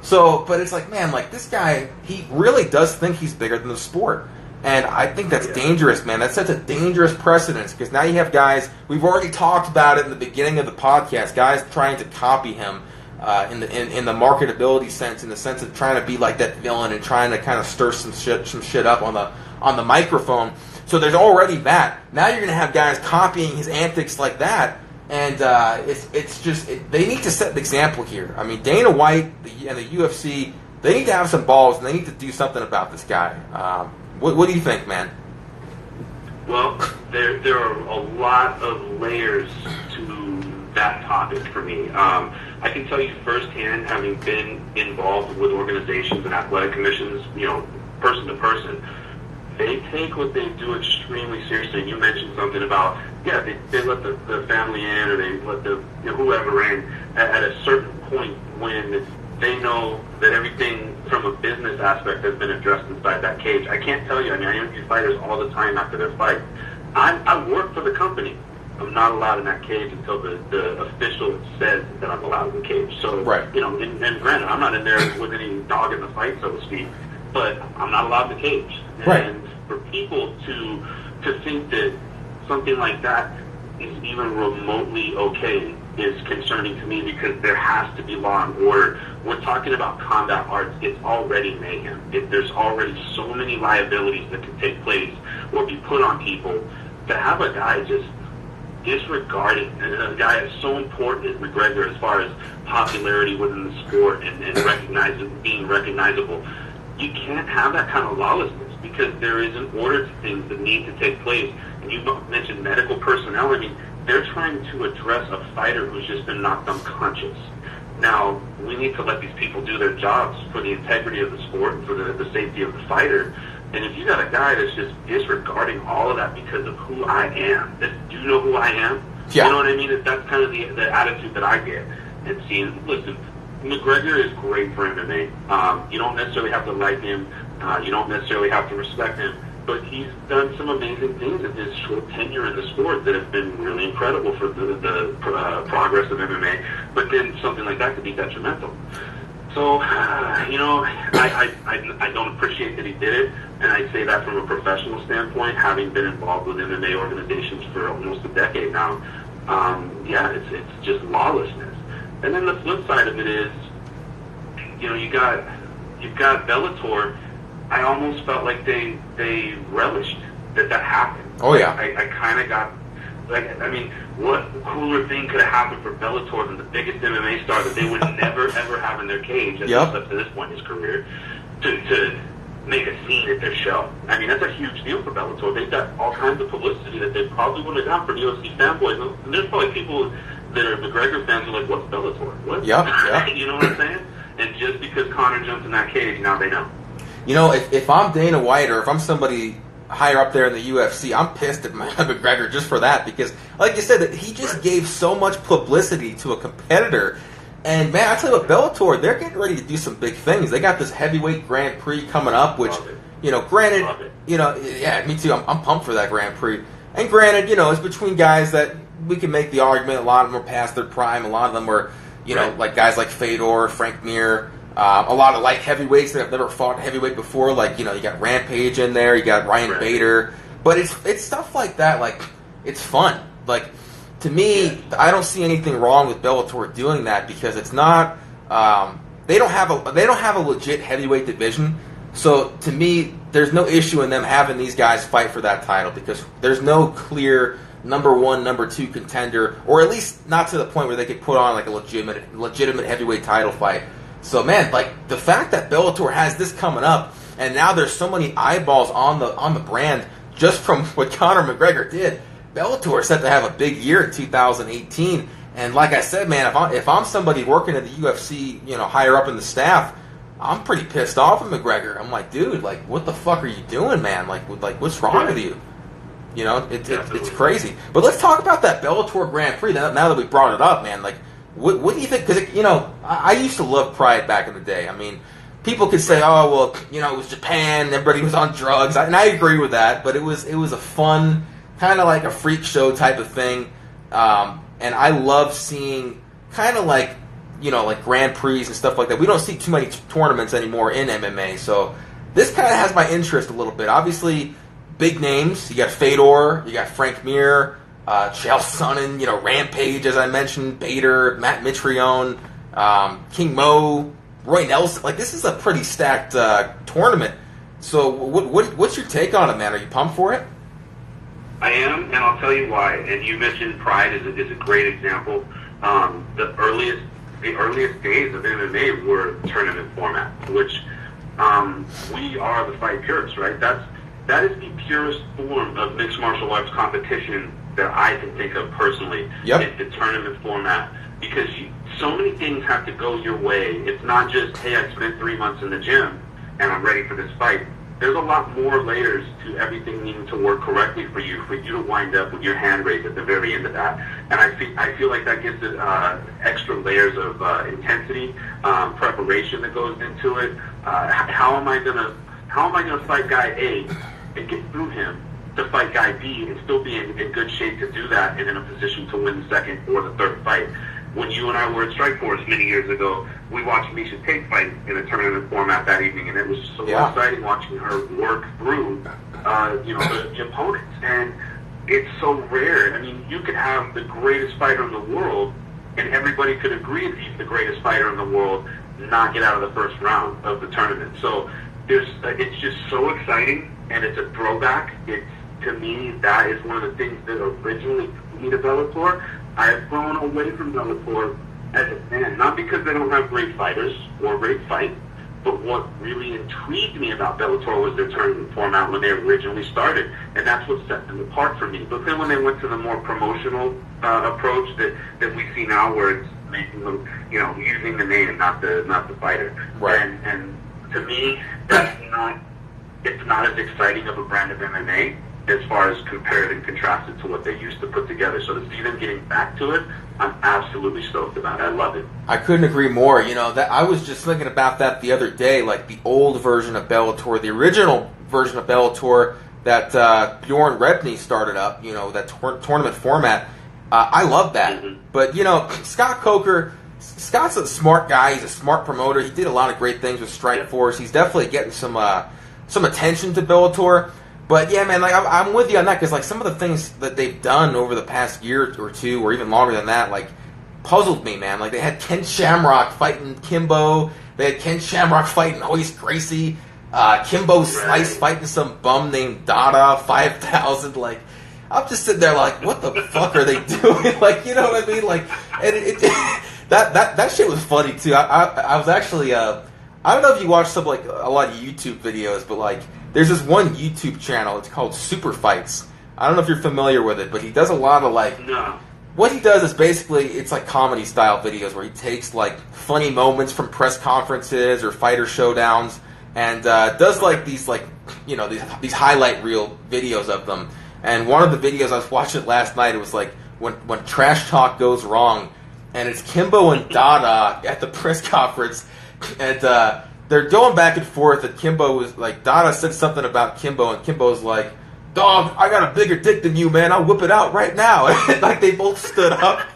Speaker 2: So, but it's like, man, like this guy, he really does think he's bigger than the sport, and I think that's dangerous, man. That sets a dangerous precedence because now you have guys. We've already talked about it in the beginning of the podcast. Guys trying to copy him. In the marketability sense, in the sense of trying to be like that villain and trying to kind of stir some shit up on the microphone. So there's already that. Now you're gonna have guys copying his antics like that, and it's just they need to set the example here. I mean, Dana White and the UFC, they need to have some balls and they need to do something about this guy. What do you think, man?
Speaker 1: Well, there are a lot of layers to that topic for me. I can tell you firsthand, having been involved with organizations and athletic commissions, you know, person to person, they take what they do extremely seriously. You mentioned something about, they let the family in, or they let the whoever in at a certain point when they know that everything from a business aspect has been addressed inside that cage. I can't tell you. I mean, I interview fighters all the time after their fight. I work for the company. I'm not allowed in that cage until the official says that I'm allowed in the cage. So,
Speaker 2: right.
Speaker 1: And granted, I'm not in there with any dog in the fight, so to speak, but I'm not allowed in the cage.
Speaker 2: Right.
Speaker 1: And for people to think that something like that is even remotely okay is concerning to me, because there has to be law and order. We're talking about combat arts. It's already mayhem. There's already so many liabilities that can take place or be put on people. To have a guy just disregarding, and a guy that's so important as McGregor as far as popularity within the sport and being recognizable, you can't have that kind of lawlessness, because there is an order to things that need to take place. And you mentioned medical personnel. I mean, they're trying to address a fighter who's just been knocked unconscious. Now, we need to let these people do their jobs for the integrity of the sport and for the safety of the fighter. And if you got a guy that's just disregarding all of that because of who I am, do you know who I am?
Speaker 2: Yeah.
Speaker 1: You know what I mean? That's kind of the attitude that I get. And seeing, listen, McGregor is great for MMA. You don't necessarily have to like him. You don't necessarily have to respect him. But he's done some amazing things in his short tenure in the sport that have been really incredible for the progress of MMA. But then something like that could be detrimental. So, I don't appreciate that he did it, and I say that from a professional standpoint, having been involved with MMA organizations for almost a decade now. It's just lawlessness. And then the flip side of it is, you've got Bellator. I almost felt like they relished that happened.
Speaker 2: Oh yeah.
Speaker 1: I kind of got, what cooler thing could have happened for Bellator than the biggest MMA star that they would never ever have in their cage, up to this point in his career, to make a scene at their show. I mean, that's a huge deal for Bellator. They've got all kinds of publicity that they probably wouldn't have gotten from UFC fanboys. And there's probably people that are McGregor fans who are like, what's Bellator? What?
Speaker 2: Yeah.
Speaker 1: You know what I'm saying? And just because Conor jumped in that cage, now they know.
Speaker 2: If I'm Dana White, or if I'm somebody higher up there in the UFC, I'm pissed at McGregor just for that, because, like you said, that he just gave so much publicity to a competitor. And, man, I tell you what, Bellator, they're getting ready to do some big things. They got this heavyweight Grand Prix coming up, which, granted, me too, I'm pumped for that Grand Prix. And granted, it's between guys that we can make the argument, a lot of them are past their prime, a lot of them were, like guys like Fedor, Frank Mir, a lot of light heavyweights that have never fought heavyweight before, like, you got Rampage in there, you got Ryan Bader, but it's stuff like that, like, it's fun. Like, to me, I don't see anything wrong with Bellator doing that, because it's not, they don't have a legit heavyweight division, so to me, there's no issue in them having these guys fight for that title, because there's no clear number one, number two contender, or at least not to the point where they could put on like a legitimate heavyweight title fight. So, man, like, the fact that Bellator has this coming up, and now there's so many eyeballs on the brand just from what Conor McGregor did, Bellator is set to have a big year in 2018. And like I said, man, if I'm somebody working at the UFC, higher up in the staff, I'm pretty pissed off at McGregor. I'm like, dude, like, what the fuck are you doing, man? Like what's wrong with you? It's crazy. But let's talk about that Bellator Grand Prix now that we brought it up, man. Like, what do you think? Because, I used to love Pride back in the day. I mean, people could say, oh, well, it was Japan, everybody was on drugs. And I agree with that, but it was a fun, kind of like a freak show type of thing. And I love seeing kind of like, like Grand Prix and stuff like that. We don't see too many tournaments anymore in MMA. So this kind of has my interest a little bit. Obviously, big names. You got Fedor, you got Frank Mir, Chael Sonnen, Rampage, as I mentioned, Bader, Matt Mitrione, King Mo, Roy Nelson. Like, this is a pretty stacked tournament. So what's your take on it, man? Are you pumped for it?
Speaker 1: I am, and I'll tell you why. And you mentioned Pride is a great example. The earliest days of MMA were tournament format, which we are the fight purists, right? That is the purest form of mixed martial arts competition that I can think of personally.
Speaker 2: Yep.
Speaker 1: It's the tournament format, because so many things have to go your way. It's not just, hey, I spent 3 months in the gym and I'm ready for this fight. there's a lot more layers to everything needing to work correctly for you to wind up with your hand raised at the very end of that. And I feel like that gives it extra layers of intensity, preparation that goes into it. How am I gonna fight guy A and get through him to fight guy B and still be in good shape to do that and in a position to win the second or the third fight? When you and I were at Strikeforce many years ago, we watched Miesha Tate fight in a tournament format that evening, and it was so exciting watching her work through, the opponents. And it's so rare. I mean, you could have the greatest fighter in the world, and everybody could agree that he's the greatest fighter in the world, not get out of the first round of the tournament. So it's just so exciting, and it's a throwback. To me, that is one of the things that originally drew me to Bellator. I have grown away from Bellator as a fan, not because they don't have great fighters or great fights, but what really intrigued me about Bellator was their tournament format when they originally started, and that's what set them apart for me. But then when they went to the more promotional approach that we see now, where it's making them, using the name, not the fighter,
Speaker 2: right?
Speaker 1: And to me, it's not as exciting of a brand of MMA as far as compared and contrasted to what they used to put together. So to see them getting back to it, I'm absolutely stoked about it. I love it.
Speaker 2: I couldn't agree more. That I was just thinking about that the other day, like the old version of Bellator, the original version of Bellator that Bjorn Rebney started up, that tournament format. I love that. Mm-hmm. But, Scott Coker, Scott's a smart guy. He's a smart promoter. He did a lot of great things with Strikeforce. He's definitely getting some attention to Bellator. But yeah, man, like I'm with you on that, because like some of the things that they've done over the past year or two, or even longer than that, like puzzled me, man. Like they had Ken Shamrock fighting Kimbo, they had Ken Shamrock fighting Hoist Gracie, Kimbo Slice fighting some bum named Dada 5000. Like I'm just sitting there like, what the fuck are they doing? Like, you know what I mean? Like, and that shit was funny too. I was actually I don't know if you watch a lot of YouTube videos, but like. There's this one YouTube channel. It's called Super Fights. I don't know if you're familiar with it, but he does a lot of
Speaker 1: No.
Speaker 2: What he does is basically it's like comedy style videos where he takes like funny moments from press conferences or fighter showdowns and does like these these highlight reel videos of them. And one of the videos I was watching last night, it was like when trash talk goes wrong, and it's Kimbo and Dada at the press conference, and. They're going back and forth, and Kimbo was like, Dada said something about Kimbo, and Kimbo's like, dog, I got a bigger dick than you, man. I'll whip it out right now. And like they both stood up,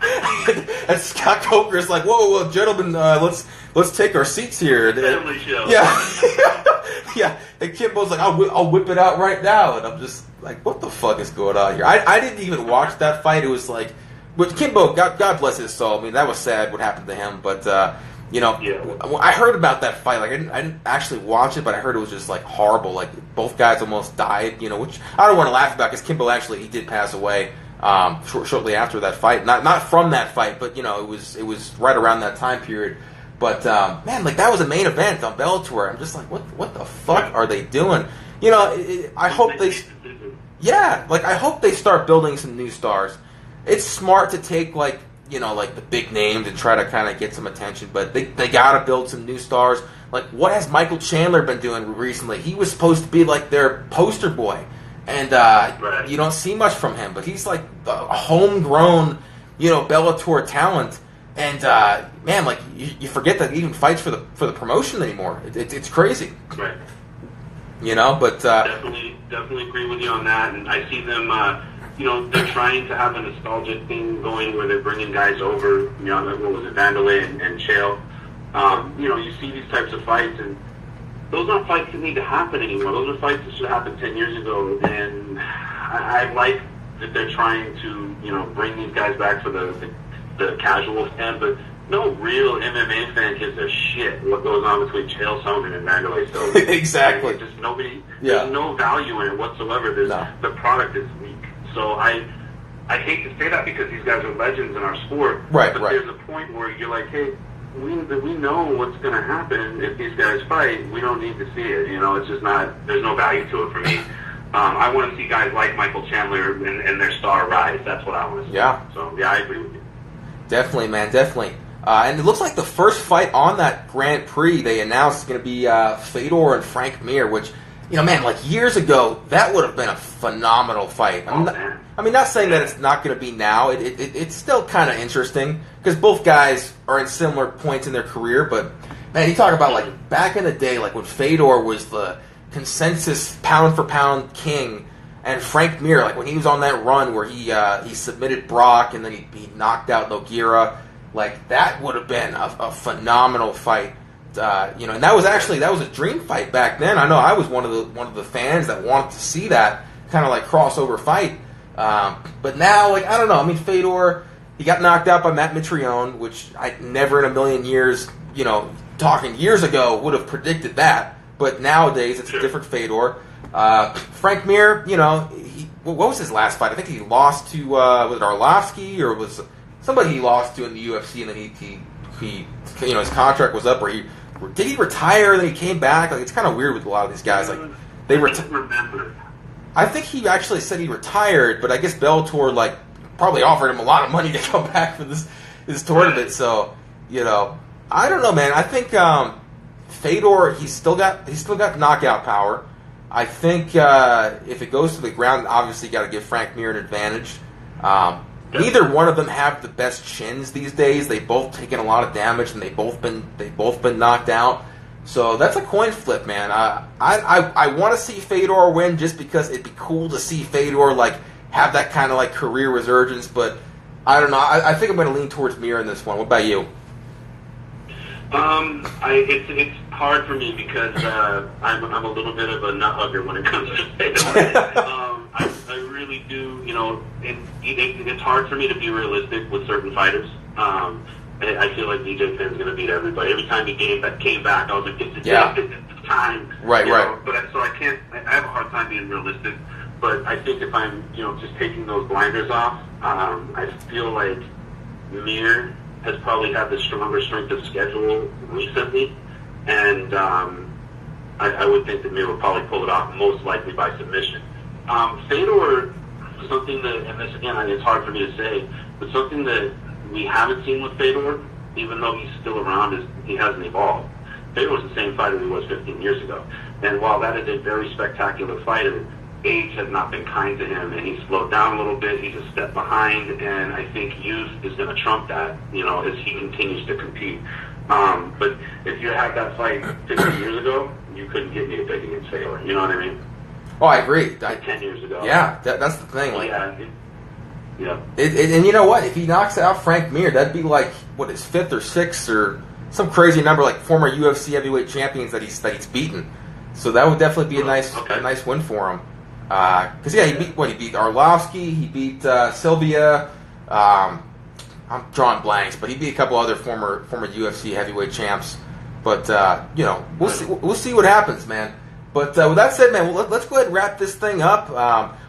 Speaker 2: and Scott Coker's like, whoa, gentlemen, let's take our seats here.
Speaker 1: Family show.
Speaker 2: Yeah, yeah. And Kimbo's like, I'll whip it out right now, and I'm just like, what the fuck is going on here? I didn't even watch that fight. It was like, but Kimbo, God bless his soul. I mean, that was sad what happened to him, but. I heard about that fight. Like, I didn't actually watch it, but I heard it was just like horrible. Like, both guys almost died. Which I don't want to laugh about, because Kimbo he did pass away shortly after that fight. Not from that fight, but it was right around that time period. But man, like that was a main event on Bellator. I'm just like, what the fuck are they doing? I hope I hope they start building some new stars. It's smart to take like the big names and try to kind of get some attention, but they got to build some new stars. Like, what has Michael Chandler been doing recently? He was supposed to be like their poster boy, and you don't see much from him, but he's like a homegrown, Bellator talent, and man, like you forget that he even fights for the promotion anymore. It's crazy,
Speaker 1: right?
Speaker 2: But
Speaker 1: definitely agree with you on that, and I see them. They're trying to have a nostalgic thing going where they're bringing guys over, what was it, Vandalay and Chael. You see these types of fights, and those aren't fights that need to happen anymore. Those are fights that should have happened 10 years ago, and I like that they're trying to, bring these guys back for the casual fan, but no real MMA fan gives a shit what goes on between Chael Sonnen and Vandalay Silva.
Speaker 2: Exactly.
Speaker 1: Just nobody, there's no value in it whatsoever. The product is weak. So I hate to say that because these guys are legends in our sport.
Speaker 2: Right,
Speaker 1: but
Speaker 2: right.
Speaker 1: There's a point where you're like, hey, we know what's going to happen if these guys fight. We don't need to see it. It's just not. There's no value to it for me. I want to see guys like Michael Chandler and their star rise. That's what I want to see.
Speaker 2: Yeah.
Speaker 1: So yeah, I agree with you.
Speaker 2: Definitely, man. Definitely. And it looks like the first fight on that Grand Prix they announced is going to be Fedor and Frank Mir, which man, like years ago, that would have been a phenomenal fight. Not saying that it's not going to be now. It's still kind of interesting because both guys are in similar points in their career. But man, you talk about like back in the day, like when Fedor was the consensus pound for pound king, and Frank Mir, like when he was on that run where he submitted Brock and then he knocked out Nogueira, like that would have been a phenomenal fight. And that was a dream fight back then. I know I was one of the fans that wanted to see that kind of like crossover fight. But now, like, I don't know. I mean, Fedor, he got knocked out by Matt Mitrione, which I never in a million years, talking years ago, would have predicted that. But nowadays, it's a different Fedor. Frank Mir, what was his last fight? I think he lost to was it Arlovsky or was somebody he lost to in the UFC, and then he his contract was up. Did he retire and then he came back? Like, it's kind of weird with a lot of these guys. Like they
Speaker 1: remember.
Speaker 2: I think he actually said he retired, but I guess Bellator probably offered him a lot of money to come back for this tournament. So I don't know, man. I think Fedor, he's still got knockout power. I think if it goes to the ground, obviously you got to give Frank Mir an advantage. Neither one of them have the best chins these days. They've both taken a lot of damage and they've both been knocked out. So that's a coin flip, man. I want to see Fedor win just because it'd be cool to see Fedor have that kind of career resurgence. But I don't know. I think I'm going to lean towards Mir in this one. What about you?
Speaker 1: It's hard for me because I'm a little bit of a nut hugger when it comes to Fedor. I really do, it's hard for me to be realistic with certain fighters. I feel like DJ Finn's going to beat everybody. Every time he came back, I was like, it's time.
Speaker 2: Right.
Speaker 1: But I have a hard time being realistic. But I think if I'm, just taking those blinders off, I feel like Mir has probably had the stronger strength of schedule recently. And I would think that Mir would probably pull it off, most likely by submission. Fedor, something that, and this again, it's hard for me to say, but something that we haven't seen with Fedor, even though he's still around, is he hasn't evolved. Fedor's the same fighter he was 15 years ago. And while that is a very spectacular fighter, age has not been kind to him, and he's slowed down a little bit. He's a step behind, and I think youth is going to trump that, as he continues to compete. But if you had that fight 15 years ago, you couldn't get me a pick against Fedor. You know what I mean?
Speaker 2: Oh, I agree.
Speaker 1: 10 years ago.
Speaker 2: Yeah, that's the thing.
Speaker 1: Yeah.
Speaker 2: And you know what? If he knocks out Frank Mir, that'd be his fifth or sixth or some crazy number, former UFC heavyweight champions that he's beaten. So that would definitely be a nice win for him. Because he beat Arlovsky, he beat Sylvia. I'm drawing blanks, but he beat a couple other former UFC heavyweight champs. But we'll see what happens, man. But with that said, man, let's go ahead and wrap this thing up.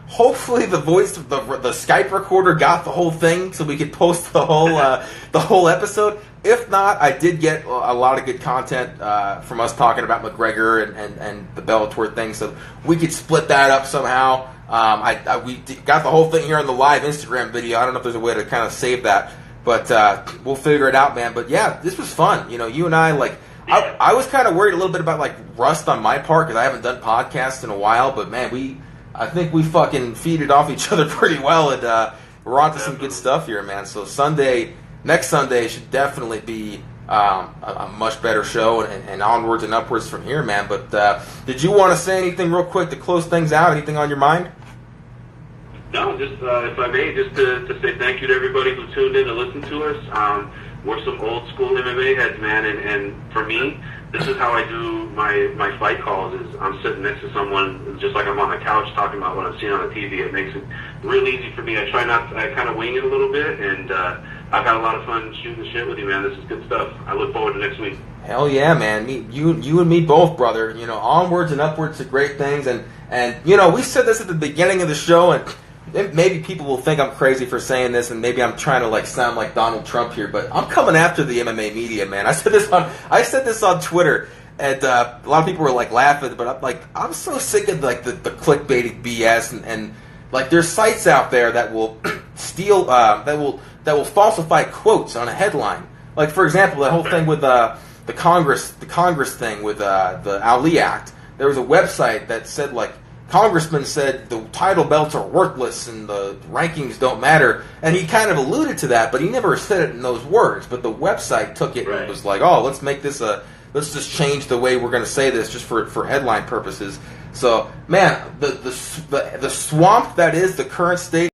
Speaker 2: Hopefully, the Skype recorder got the whole thing, so we could post the whole episode. If not, I did get a lot of good content from us talking about McGregor and the Bellator thing, so we could split that up somehow. We got the whole thing here on the live Instagram video. I don't know if there's a way to kind of save that, but we'll figure it out, man. But yeah, this was fun. You and I I was kind of worried a little bit about rust on my part because I haven't done podcasts in a while. But man, I think we fucking feeded off each other pretty well, and we're on to some good stuff here, man. So next Sunday should definitely be a much better show, and onwards and upwards from here, man. But did you want to say anything real quick to close things out? Anything on your mind?
Speaker 1: No, just if I may, just to say thank you to everybody who tuned in to listen to us. We're some old school MMA heads, man, and for me, this is how I do my fight calls. Is I'm sitting next to someone just like I'm on the couch talking about what I'm seeing on the TV. It makes it real easy for me. I kind of wing it a little bit, and I've had a lot of fun shooting the shit with you, man. This is good stuff. I look forward to next week.
Speaker 2: Hell yeah, man. You and me both, brother. Onwards and upwards to great things, and we said this at the beginning of the show, and maybe people will think I'm crazy for saying this, and maybe I'm trying to sound like Donald Trump here, but I'm coming after the MMA media, man. I said this on Twitter, and a lot of people were laughing, but I'm so sick of the clickbaiting BS, and there's sites out there that will steal that will falsify quotes on a headline. For example, that whole thing with the Congress thing with the Ali Act. there was a website that said, like, Congressman said the title belts are worthless and the rankings don't matter. And he kind of alluded to that, but he never said it in those words. But the website took it and was like, oh, let's make this let's just change the way we're going to say this just for headline purposes. So, man, the swamp that is the current state